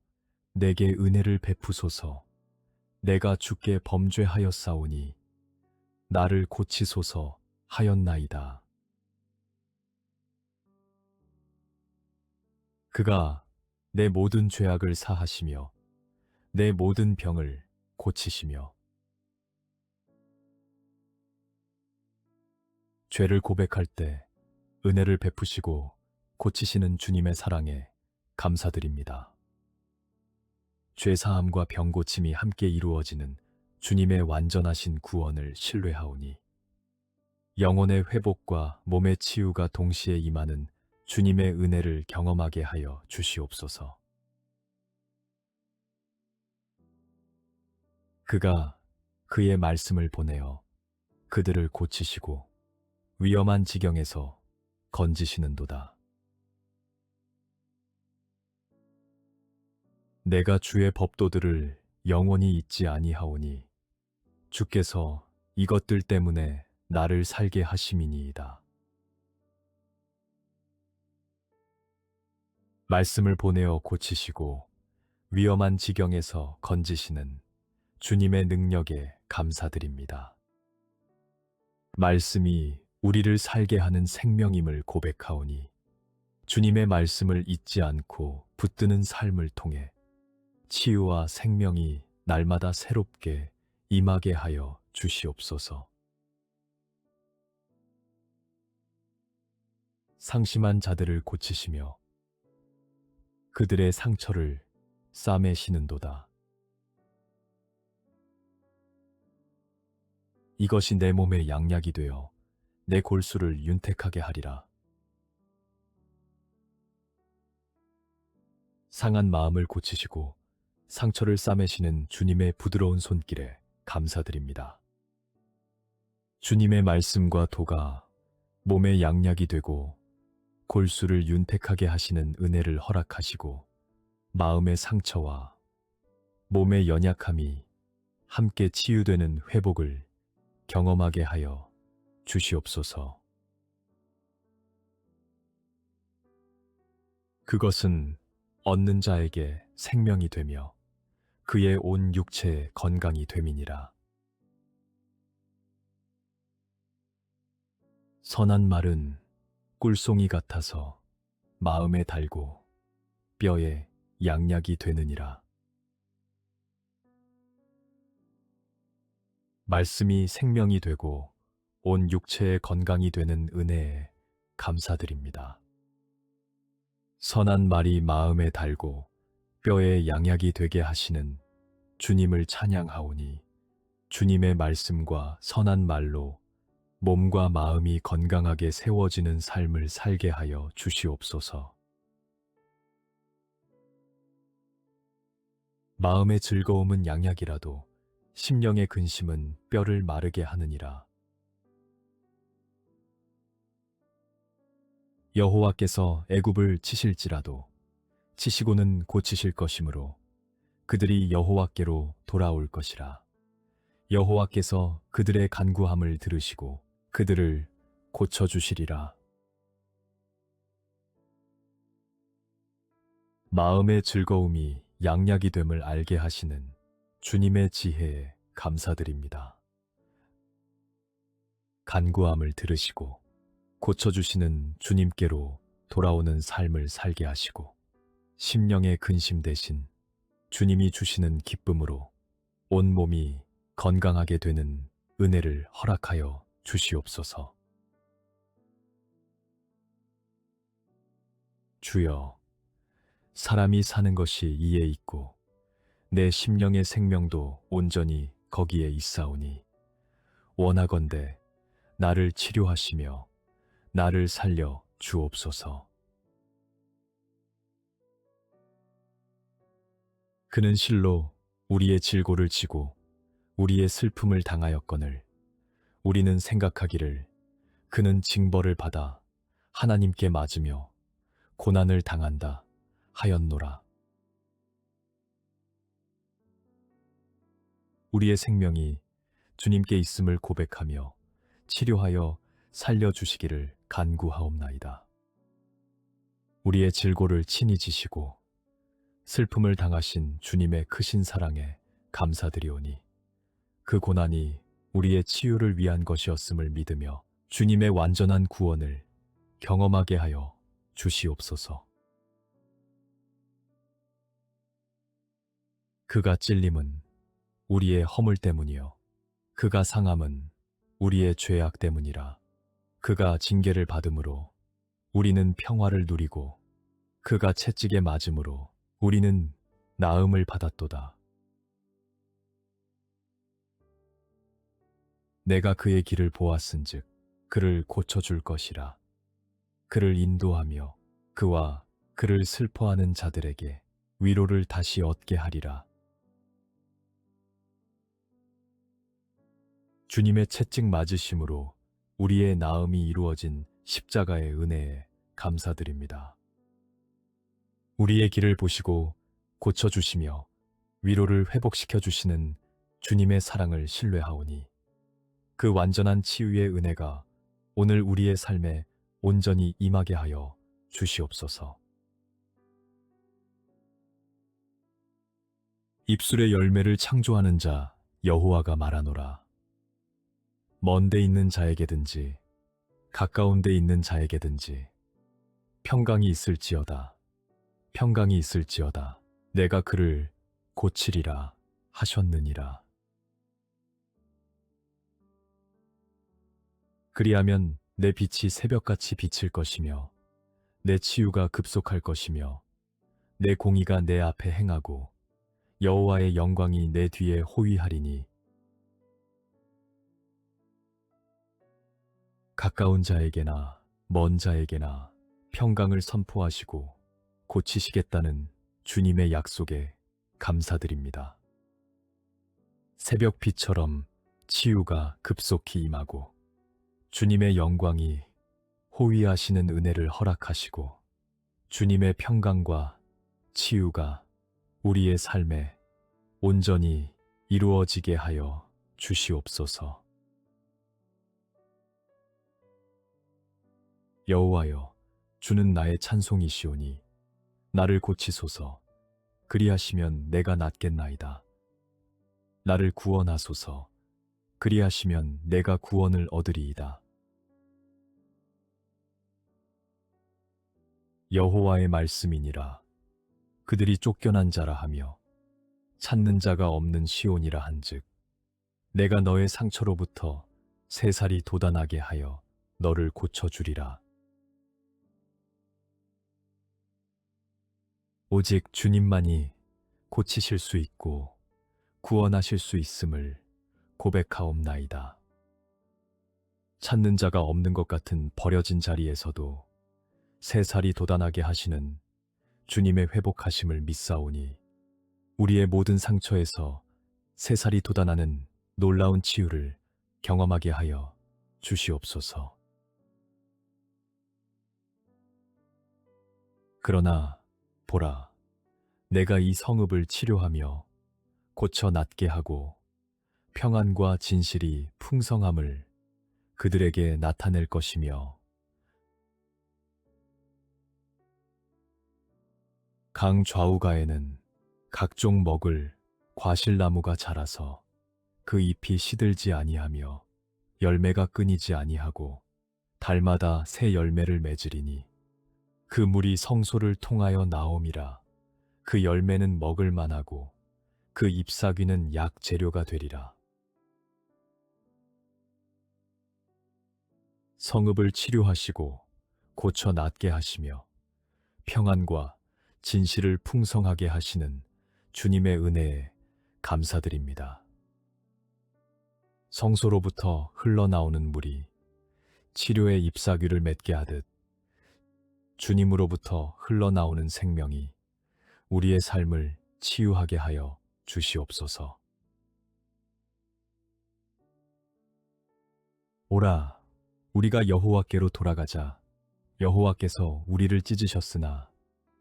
내게 은혜를 베푸소서. 내가 주께 범죄하였사오니 나를 고치소서 하였나이다. 그가 내 모든 죄악을 사하시며 내 모든 병을 고치시며 죄를 고백할 때 은혜를 베푸시고 고치시는 주님의 사랑에 감사드립니다. 죄사함과 병고침이 함께 이루어지는 주님의 완전하신 구원을 신뢰하오니 영혼의 회복과 몸의 치유가 동시에 임하는 주님의 은혜를 경험하게 하여 주시옵소서. 그가 그의 말씀을 보내어 그들을 고치시고 위험한 지경에서 건지시는도다. 내가 주의 법도들을 영원히 잊지 아니하오니 주께서 이것들 때문에 나를 살게 하심이니이다. 말씀을 보내어 고치시고 위험한 지경에서 건지시는 주님의 능력에 감사드립니다. 말씀이 우리를 살게 하는 생명임을 고백하오니 주님의 말씀을 잊지 않고 붙드는 삶을 통해 치유와 생명이 날마다 새롭게 임하게 하여 주시옵소서. 상심한 자들을 고치시며 그들의 상처를 싸매시는도다. 이것이 내 몸의 양약이 되어 내 골수를 윤택하게 하리라. 상한 마음을 고치시고 상처를 싸매시는 주님의 부드러운 손길에 감사드립니다. 주님의 말씀과 도가 몸의 양약이 되고 골수를 윤택하게 하시는 은혜를 허락하시고 마음의 상처와 몸의 연약함이 함께 치유되는 회복을 경험하게 하여 주시옵소서. 그것은 얻는 자에게 생명이 되며 그의 온 육체의 건강이 됨이니라. 선한 말은 꿀송이 같아서 마음에 달고 뼈에 양약이 되느니라. 말씀이 생명이 되고 온 육체의 건강이 되는 은혜에 감사드립니다. 선한 말이 마음에 달고 뼈에 양약이 되게 하시는 주님을 찬양하오니 주님의 말씀과 선한 말로 몸과 마음이 건강하게 세워지는 삶을 살게 하여 주시옵소서. 마음의 즐거움은 양약이라도 심령의 근심은 뼈를 마르게 하느니라. 여호와께서 애굽을 치실지라도 치시고는 고치실 것이므로 그들이 여호와께로 돌아올 것이라. 여호와께서 그들의 간구함을 들으시고 그들을 고쳐주시리라. 마음의 즐거움이 양약이 됨을 알게 하시는 주님의 지혜에 감사드립니다. 간구함을 들으시고 고쳐주시는 주님께로 돌아오는 삶을 살게 하시고 심령의 근심 대신 주님이 주시는 기쁨으로 온 몸이 건강하게 되는 은혜를 허락하여 주시옵소서. 주여, 사람이 사는 것이 이에 있고 내 심령의 생명도 온전히 거기에 있사오니 원하건대 나를 치료하시며 나를 살려 주옵소서. 그는 실로 우리의 질고를 지고 우리의 슬픔을 당하였거늘 우리는 생각하기를 그는 징벌을 받아 하나님께 맞으며 고난을 당한다 하였노라. 우리의 생명이 주님께 있음을 고백하며 치료하여 살려주시기를 간구하옵나이다. 우리의 질고를 친히 지시고 슬픔을 당하신 주님의 크신 사랑에 감사드리오니 그 고난이 우리의 치유를 위한 것이었음을 믿으며 주님의 완전한 구원을 경험하게 하여 주시옵소서. 그가 찔림은 우리의 허물 때문이요 그가 상함은 우리의 죄악 때문이라. 그가 징계를 받음으로 우리는 평화를 누리고 그가 채찍에 맞음으로 우리는 나음을 받았도다. 내가 그의 길을 보았은즉 그를 고쳐줄 것이라. 그를 인도하며 그와 그를 슬퍼하는 자들에게 위로를 다시 얻게 하리라. 주님의 채찍 맞으심으로 우리의 나음이 이루어진 십자가의 은혜에 감사드립니다. 우리의 길을 보시고 고쳐주시며 위로를 회복시켜 주시는 주님의 사랑을 신뢰하오니 그 완전한 치유의 은혜가 오늘 우리의 삶에 온전히 임하게 하여 주시옵소서. 입술의 열매를 창조하는 자 여호와가 말하노라. 먼 데 있는 자에게든지 가까운 데 있는 자에게든지 평강이 있을지어다. 평강이 있을지어다. 내가 그를 고치리라 하셨느니라. 그리하면 내 빛이 새벽같이 비칠 것이며 내 치유가 급속할 것이며 내 공의가 내 앞에 행하고 여호와의 영광이 내 뒤에 호위하리니 가까운 자에게나 먼 자에게나 평강을 선포하시고 고치시겠다는 주님의 약속에 감사드립니다. 새벽 빛처럼 치유가 급속히 임하고 주님의 영광이 호위하시는 은혜를 허락하시고 주님의 평강과 치유가 우리의 삶에 온전히 이루어지게 하여 주시옵소서. 여호와여, 주는 나의 찬송이시오니 나를 고치소서. 그리하시면 내가 낫겠나이다. 나를 구원하소서. 그리하시면 내가 구원을 얻으리이다. 여호와의 말씀이니라. 그들이 쫓겨난 자라 하며 찾는 자가 없는 시온이라 한즉 내가 너의 상처로부터 새살이 돋아나게 하여 너를 고쳐주리라. 오직 주님만이 고치실 수 있고 구원하실 수 있음을 고백하옵나이다. 찾는 자가 없는 것 같은 버려진 자리에서도 새살이 돋아나게 하시는 주님의 회복하심을 믿사오니 우리의 모든 상처에서 새살이 돋아나는 놀라운 치유를 경험하게 하여 주시옵소서. 그러나 보라, 내가 이 성읍을 치료하며 고쳐 낫게 하고 평안과 진실이 풍성함을 그들에게 나타낼 것이며 강 좌우가에는 각종 먹을 과실나무가 자라서 그 잎이 시들지 아니하며 열매가 끊이지 아니하고 달마다 새 열매를 맺으리니 그 물이 성소를 통하여 나옴이라. 그 열매는 먹을 만하고 그 잎사귀는 약 재료가 되리라. 성읍을 치료하시고 고쳐 낫게 하시며 평안과 진실을 풍성하게 하시는 주님의 은혜에 감사드립니다. 성소로부터 흘러나오는 물이 치료의 잎사귀를 맺게 하듯 주님으로부터 흘러나오는 생명이 우리의 삶을 치유하게 하여 주시옵소서. 오라, 우리가 여호와께로 돌아가자. 여호와께서 우리를 찢으셨으나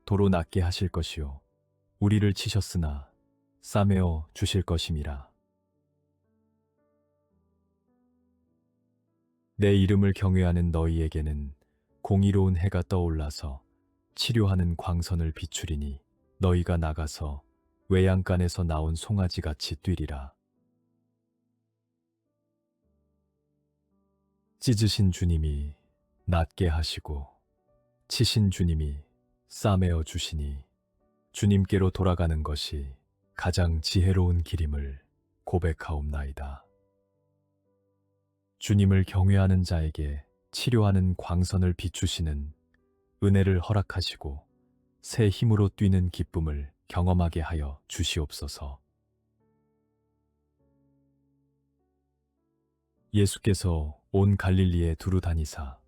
도로 낫게 하실 것이요 우리를 치셨으나 싸매어 주실 것임이라. 내 이름을 경외하는 너희에게는 공의로운 해가 떠올라서 치료하는 광선을 비추리니 너희가 나가서 외양간에서 나온 송아지같이 뛰리라. 찢으신 주님이 낫게 하시고 치신 주님이 싸매어 주시니 주님께로 돌아가는 것이 가장 지혜로운 길임을 고백하옵나이다. 주님을 경외하는 자에게 치료하는 광선을 비추시는 은혜를 허락하시고 새 힘으로 뛰는 기쁨을 경험하게 하여 주시옵소서. 예수께서 온 갈릴리에 두루 다니사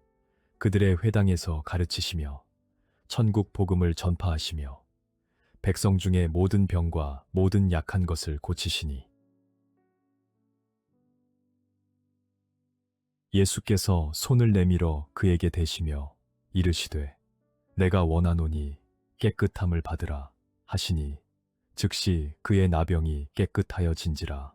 그들의 회당에서 가르치시며 천국 복음을 전파하시며 백성 중에 모든 병과 모든 약한 것을 고치시니 예수께서 손을 내밀어 그에게 대시며 이르시되 내가 원하노니 깨끗함을 받으라 하시니 즉시 그의 나병이 깨끗하여진지라.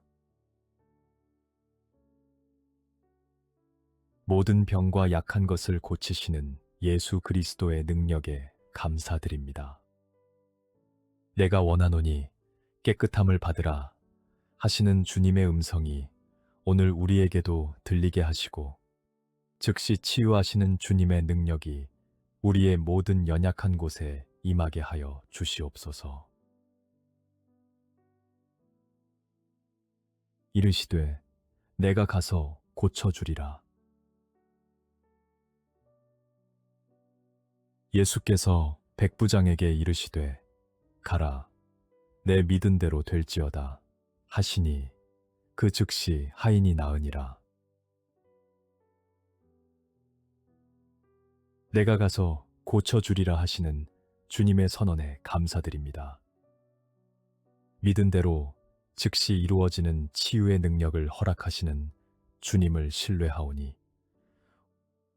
모든 병과 약한 것을 고치시는 예수 그리스도의 능력에 감사드립니다. 내가 원하노니 깨끗함을 받으라 하시는 주님의 음성이 오늘 우리에게도 들리게 하시고 즉시 치유하시는 주님의 능력이 우리의 모든 연약한 곳에 임하게 하여 주시옵소서. 이르시되 내가 가서 고쳐주리라. 예수께서 백부장에게 이르시되 가라 내 믿은 대로 될지어다 하시니 그 즉시 하인이 나으니라. 내가 가서 고쳐주리라 하시는 주님의 선언에 감사드립니다. 믿은 대로 즉시 이루어지는 치유의 능력을 허락하시는 주님을 신뢰하오니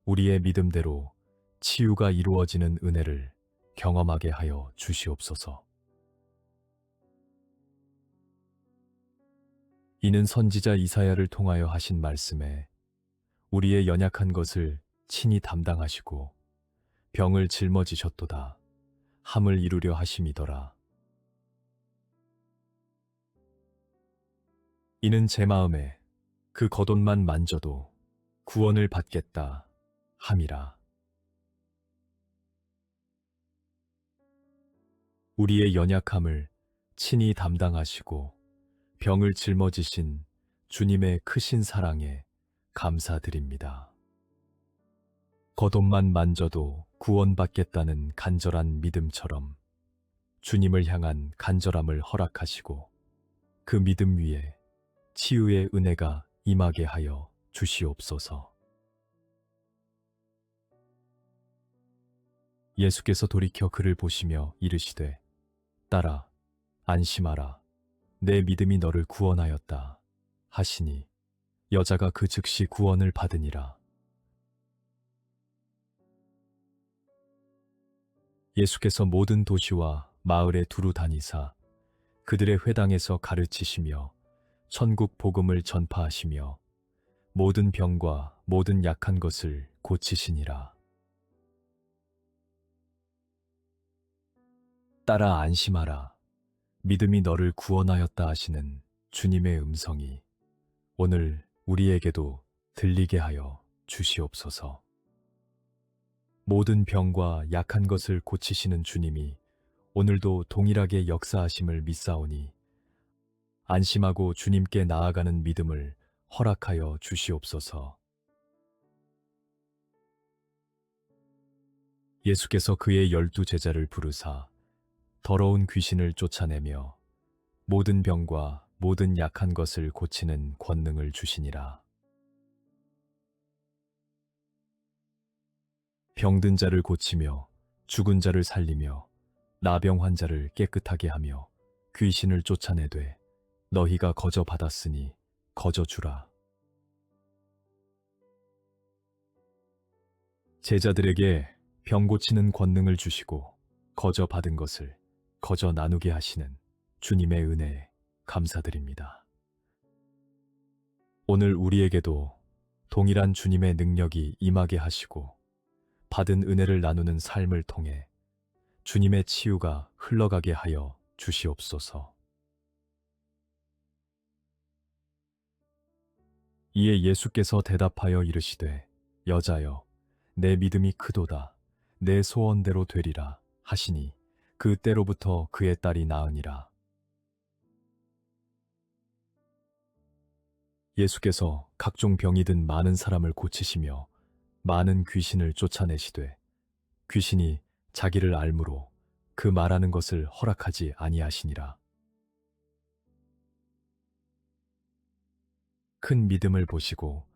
우리의 믿음대로 치유가 이루어지는 은혜를 경험하게 하여 주시옵소서. 이는 선지자 이사야를 통하여 하신 말씀에 우리의 연약한 것을 친히 담당하시고 병을 짊어지셨도다 함을 이루려 하심이더라. 이는 제 마음에 그 겉옷만 만져도 구원을 받겠다 함이라. 우리의 연약함을 친히 담당하시고 병을 짊어지신 주님의 크신 사랑에 감사드립니다. 겉옷만 만져도 구원받겠다는 간절한 믿음처럼 주님을 향한 간절함을 허락하시고 그 믿음 위에 치유의 은혜가 임하게 하여 주시옵소서. 예수께서 돌이켜 그를 보시며 이르시되 딸아 안심하라 내 믿음이 너를 구원하였다 하시니 여자가 그 즉시 구원을 받으니라. 예수께서 모든 도시와 마을에 두루 다니사 그들의 회당에서 가르치시며 천국 복음을 전파하시며 모든 병과 모든 약한 것을 고치시니라. 딸아 안심하라 믿음이 너를 구원하였다 하시는 주님의 음성이 오늘 우리에게도 들리게 하여 주시옵소서. 모든 병과 약한 것을 고치시는 주님이 오늘도 동일하게 역사하심을 믿사오니 안심하고 주님께 나아가는 믿음을 허락하여 주시옵소서. 예수께서 그의 12 제자를 부르사 더러운 귀신을 쫓아내며 모든 병과 모든 약한 것을 고치는 권능을 주시니라. 병든 자를 고치며 죽은 자를 살리며 나병 환자를 깨끗하게 하며 귀신을 쫓아내되 너희가 거저 받았으니 거저 주라. 제자들에게 병 고치는 권능을 주시고 거저 받은 것을 거저 나누게 하시는 주님의 은혜에 감사드립니다. 오늘 우리에게도 동일한 주님의 능력이 임하게 하시고 받은 은혜를 나누는 삶을 통해 주님의 치유가 흘러가게 하여 주시옵소서. 이에 예수께서 대답하여 이르시되 여자여 내 믿음이 크도다 내 소원대로 되리라 하시니 그 때로부터 그의 딸이 나으니라. 예수께서 각종 병이 든 많은 사람을 고치시며 많은 귀신을 쫓아내시되 귀신이 자기를 알므로 그 말하는 것을 허락하지 아니하시니라. 큰 믿음을 보시고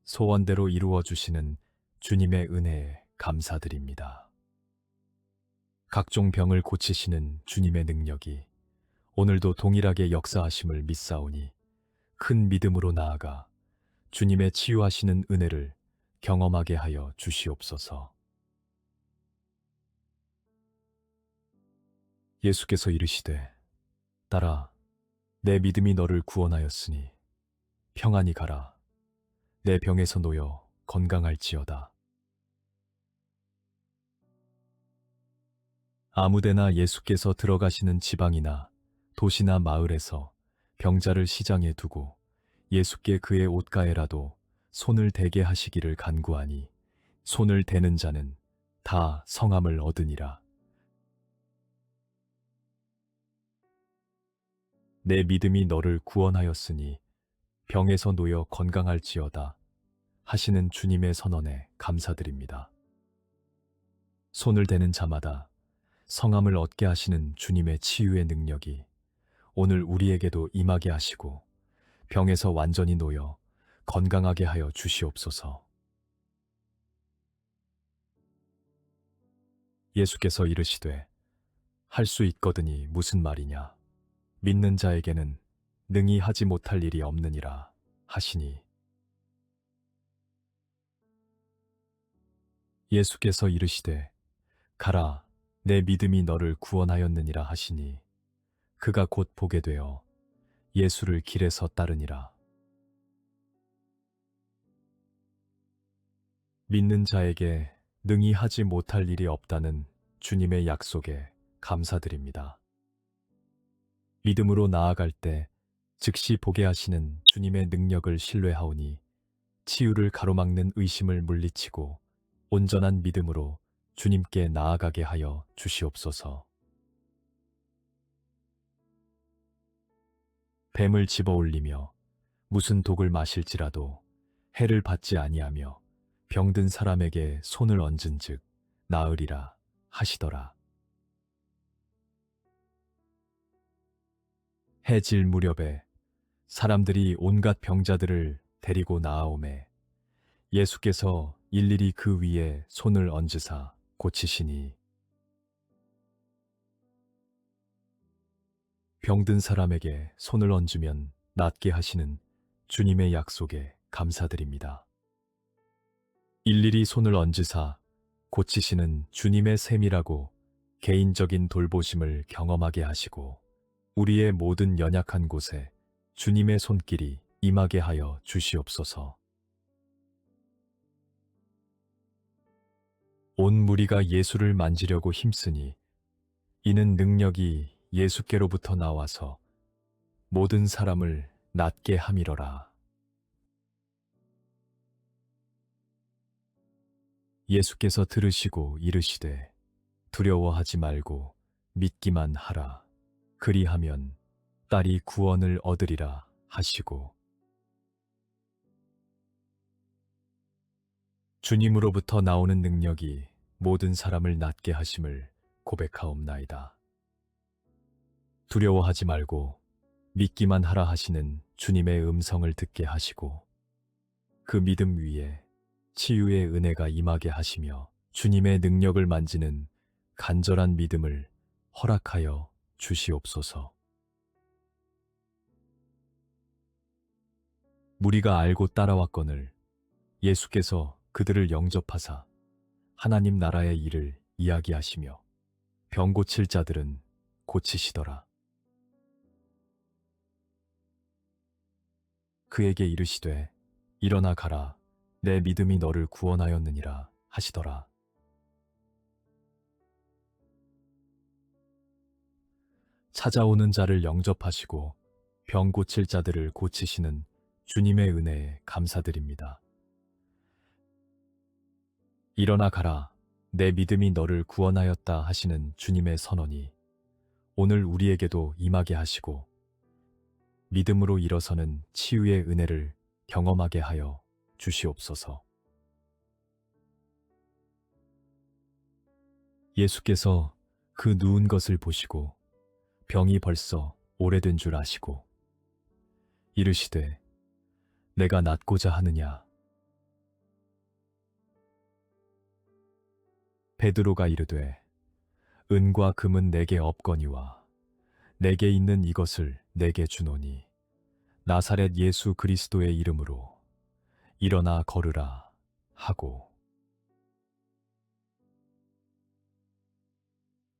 소원대로 이루어 주시는 주님의 은혜에 감사드립니다. 각종 병을 고치시는 주님의 능력이 오늘도 동일하게 역사하심을 믿사오니 큰 믿음으로 나아가 주님의 치유하시는 은혜를 경험하게 하여 주시옵소서. 예수께서 이르시되 딸아 내 믿음이 너를 구원하였으니 평안히 가라. 내 병에서 놓여 건강할지어다. 아무데나 예수께서 들어가시는 지방이나 도시나 마을에서 병자를 시장에 두고 예수께 그의 옷가에라도 손을 대게 하시기를 간구하니 손을 대는 자는 다 성함을 얻으니라. 내 믿음이 너를 구원하였으니 병에서 놓여 건강할지어다 하시는 주님의 선언에 감사드립니다. 손을 대는 자마다 성함을 얻게 하시는 주님의 치유의 능력이 오늘 우리에게도 임하게 하시고 병에서 완전히 놓여 건강하게 하여 주시옵소서. 예수께서 이르시되 할 수 있거든이 무슨 말이냐 믿는 자에게는 능히 하지 못할 일이 없느니라 하시니 예수께서 이르시되 가라 내 믿음이 너를 구원하였느니라 하시니 그가 곧 보게 되어 예수를 길에서 따르니라. 믿는 자에게 능히 하지 못할 일이 없다는 주님의 약속에 감사드립니다. 믿음으로 나아갈 때 즉시 보게 하시는 주님의 능력을 신뢰하오니 치유를 가로막는 의심을 물리치고 온전한 믿음으로 주님께 나아가게 하여 주시옵소서. 뱀을 집어 올리며 무슨 독을 마실지라도 해를 받지 아니하며 병든 사람에게 손을 얹은즉 나으리라 하시더라. 해질 무렵에 사람들이 온갖 병자들을 데리고 나아오매 예수께서 일일이 그 위에 손을 얹으사 고치시니 병든 사람에게 손을 얹으면 낫게 하시는 주님의 약속에 감사드립니다. 일일이 손을 얹으사 고치시는 주님의 셈이라고 개인적인 돌보심을 경험하게 하시고 우리의 모든 연약한 곳에 주님의 손길이 임하게 하여 주시옵소서. 온 무리가 예수를 만지려고 힘쓰니 이는 능력이 예수께로부터 나와서 모든 사람을 낫게 함이러라. 예수께서 들으시고 이르시되 두려워하지 말고 믿기만 하라. 그리하면 딸이 구원을 얻으리라 하시고 주님으로부터 나오는 능력이 모든 사람을 낫게 하심을 고백하옵나이다. 두려워하지 말고 믿기만 하라 하시는 주님의 음성을 듣게 하시고 그 믿음 위에 치유의 은혜가 임하게 하시며 주님의 능력을 만지는 간절한 믿음을 허락하여 주시옵소서. 무리가 알고 따라왔거늘 예수께서 그들을 영접하사 하나님 나라의 일을 이야기하시며 병 고칠 자들은 고치시더라. 그에게 이르시되 일어나 가라, 내 믿음이 너를 구원하였느니라 하시더라. 찾아오는 자를 영접하시고 병 고칠 자들을 고치시는 주님의 은혜에 감사드립니다. 일어나 가라, 내 믿음이 너를 구원하였다 하시는 주님의 선언이 오늘 우리에게도 임하게 하시고 믿음으로 일어서는 치유의 은혜를 경험하게 하여 주시옵소서. 예수께서 그 누운 것을 보시고 병이 벌써 오래된 줄 아시고 이르시되 내가 낫고자 하느냐. 베드로가 이르되 은과 금은 내게 없거니와 내게 있는 이것을 내게 주노니 나사렛 예수 그리스도의 이름으로 일어나 걸으라 하고.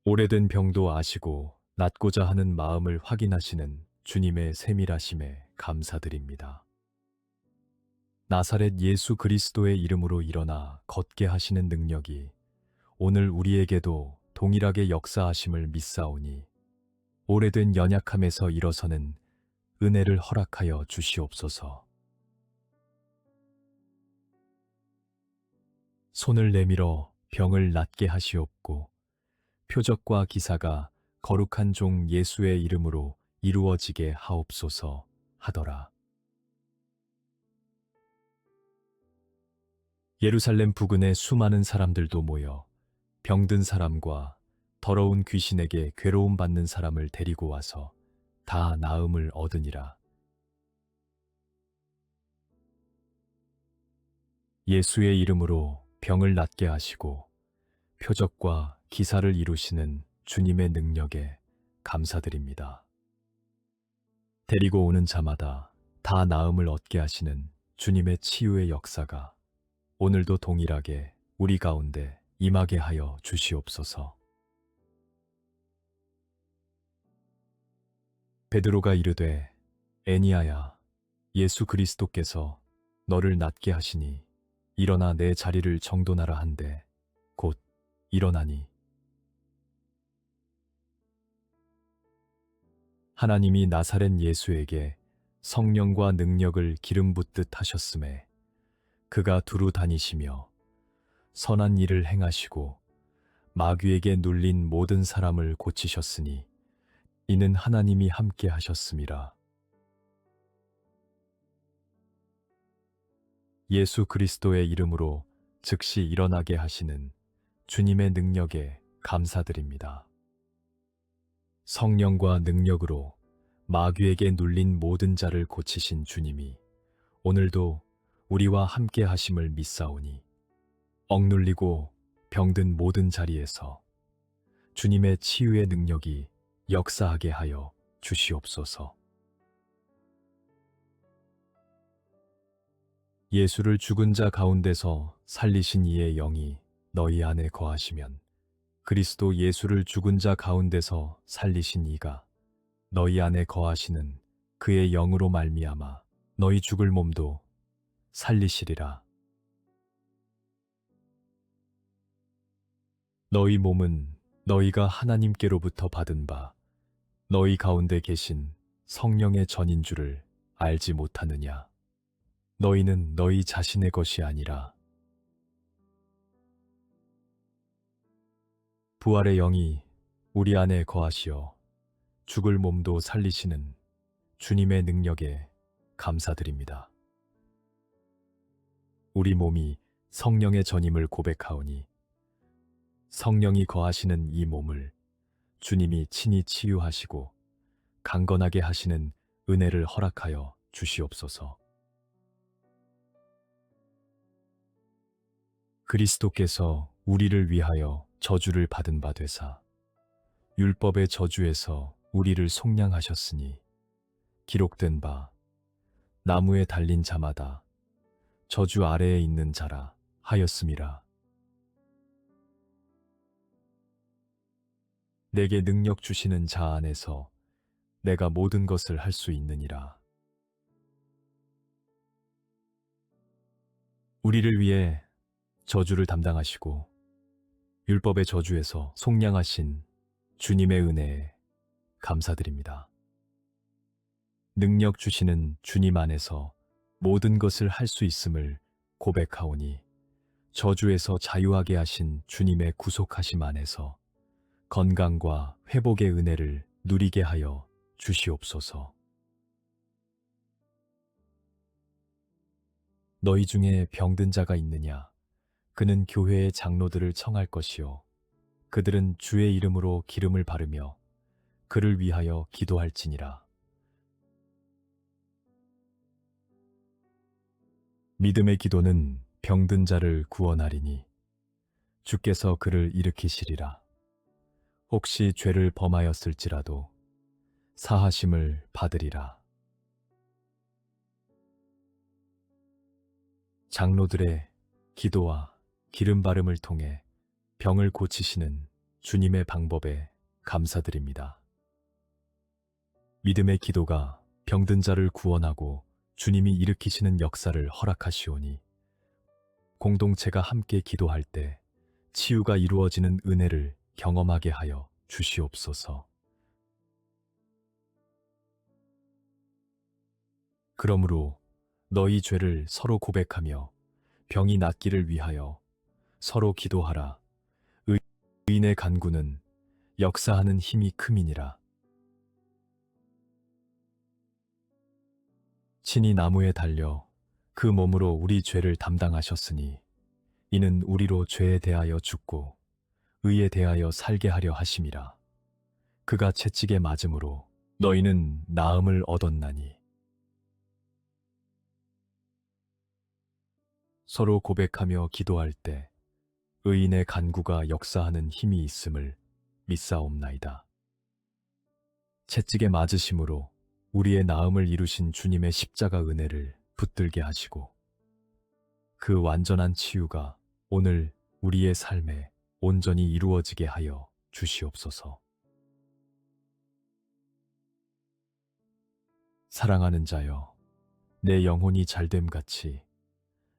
오래된 병도 아시고 낫고자 하는 마음을 확인하시는 주님의 세밀하심에 감사드립니다. 나사렛 예수 그리스도의 이름으로 일어나 걷게 하시는 능력이 오늘 우리에게도 동일하게 역사하심을 믿사오니 오래된 연약함에서 일어서는 은혜를 허락하여 주시옵소서. 손을 내밀어 병을 낫게 하시옵고 표적과 기사가 거룩한 종 예수의 이름으로 이루어지게 하옵소서 하더라. 예루살렘 부근에 수많은 사람들도 모여 병든 사람과 더러운 귀신에게 괴로움 받는 사람을 데리고 와서 다 나음을 얻으니라. 예수의 이름으로 병을 낫게 하시고 표적과 기사를 이루시는 주님의 능력에 감사드립니다. 데리고 오는 자마다 다 나음을 얻게 하시는 주님의 치유의 역사가 오늘도 동일하게 우리 가운데 임하게 하여 주시옵소서. 베드로가 이르되 애니야야, 예수 그리스도께서 너를 낫게 하시니 일어나 내 자리를 정돈하라 한데 곧 일어나니. 하나님이 나사렛 예수에게 성령과 능력을 기름 붓듯 하셨음에 그가 두루 다니시며 선한 일을 행하시고 마귀에게 눌린 모든 사람을 고치셨으니 이는 하나님이 함께 하셨음이라. 예수 그리스도의 이름으로 즉시 일어나게 하시는 주님의 능력에 감사드립니다. 성령과 능력으로 마귀에게 눌린 모든 자를 고치신 주님이 오늘도 우리와 함께 하심을 믿사오니 억눌리고 병든 모든 자리에서 주님의 치유의 능력이 역사하게 하여 주시옵소서. 예수를 죽은 자 가운데서 살리신 이의 영이 너희 안에 거하시면 그리스도 예수를 죽은 자 가운데서 살리신 이가 너희 안에 거하시는 그의 영으로 말미암아 너희 죽을 몸도 살리시리라. 너희 몸은 너희가 하나님께로부터 받은 바 너희 가운데 계신 성령의 전인 줄을 알지 못하느냐. 너희는 너희 자신의 것이 아니라 부활의 영이 우리 안에 거하시어 죽을 몸도 살리시는 주님의 능력에 감사드립니다. 우리 몸이 성령의 전임을 고백하오니 성령이 거하시는 이 몸을 주님이 친히 치유하시고 강건하게 하시는 은혜를 허락하여 주시옵소서. 그리스도께서 우리를 위하여 저주를 받은 바 되사 율법의 저주에서 우리를 속량하셨으니 기록된 바 나무에 달린 자마다 저주 아래에 있는 자라 하였음이라. 내게 능력 주시는 자 안에서 내가 모든 것을 할 수 있느니라. 우리를 위해 저주를 담당하시고 율법의 저주에서 속량하신 주님의 은혜에 감사드립니다. 능력 주시는 주님 안에서 모든 것을 할 수 있음을 고백하오니 저주에서 자유하게 하신 주님의 구속하심 안에서 건강과 회복의 은혜를 누리게 하여 주시옵소서. 너희 중에 병든 자가 있느냐? 그는 교회의 장로들을 청할 것이요. 그들은 주의 이름으로 기름을 바르며 그를 위하여 기도할지니라. 믿음의 기도는 병든 자를 구원하리니 주께서 그를 일으키시리라. 혹시 죄를 범하였을지라도 사하심을 받으리라. 장로들의 기도와 기름 바름을 통해 병을 고치시는 주님의 방법에 감사드립니다. 믿음의 기도가 병든 자를 구원하고 주님이 일으키시는 역사를 허락하시오니 공동체가 함께 기도할 때 치유가 이루어지는 은혜를 경험하게 하여 주시옵소서. 그러므로 너희 죄를 서로 고백하며 병이 낫기를 위하여 서로 기도하라. 의인의 간구는 역사하는 힘이 큼이니라. 친히 나무에 달려 그 몸으로 우리 죄를 담당하셨으니 이는 우리로 죄에 대하여 죽고 의에 대하여 살게 하려 하심이라. 그가 채찍에 맞음으로 너희는 나음을 얻었나니. 서로 고백하며 기도할 때 의인의 간구가 역사하는 힘이 있음을 믿사옵나이다. 채찍에 맞으심으로 우리의 나음을 이루신 주님의 십자가 은혜를 붙들게 하시고 그 완전한 치유가 오늘 우리의 삶에 온전히 이루어지게 하여 주시옵소서. 사랑하는 자여, 내 영혼이 잘됨같이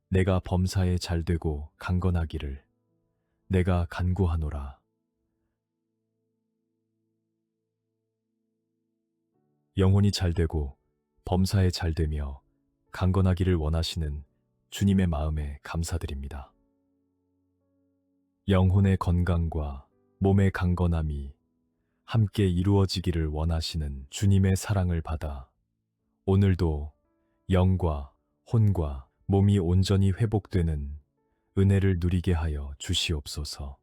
내가 범사에 잘되고 강건하기를 내가 간구하노라. 영혼이 잘되고 범사에 잘되며 강건하기를 원하시는 주님의 마음에 감사드립니다. 영혼의 건강과 몸의 강건함이 함께 이루어지기를 원하시는 주님의 사랑을 받아 오늘도 영과 혼과 몸이 온전히 회복되는 은혜를 누리게 하여 주시옵소서.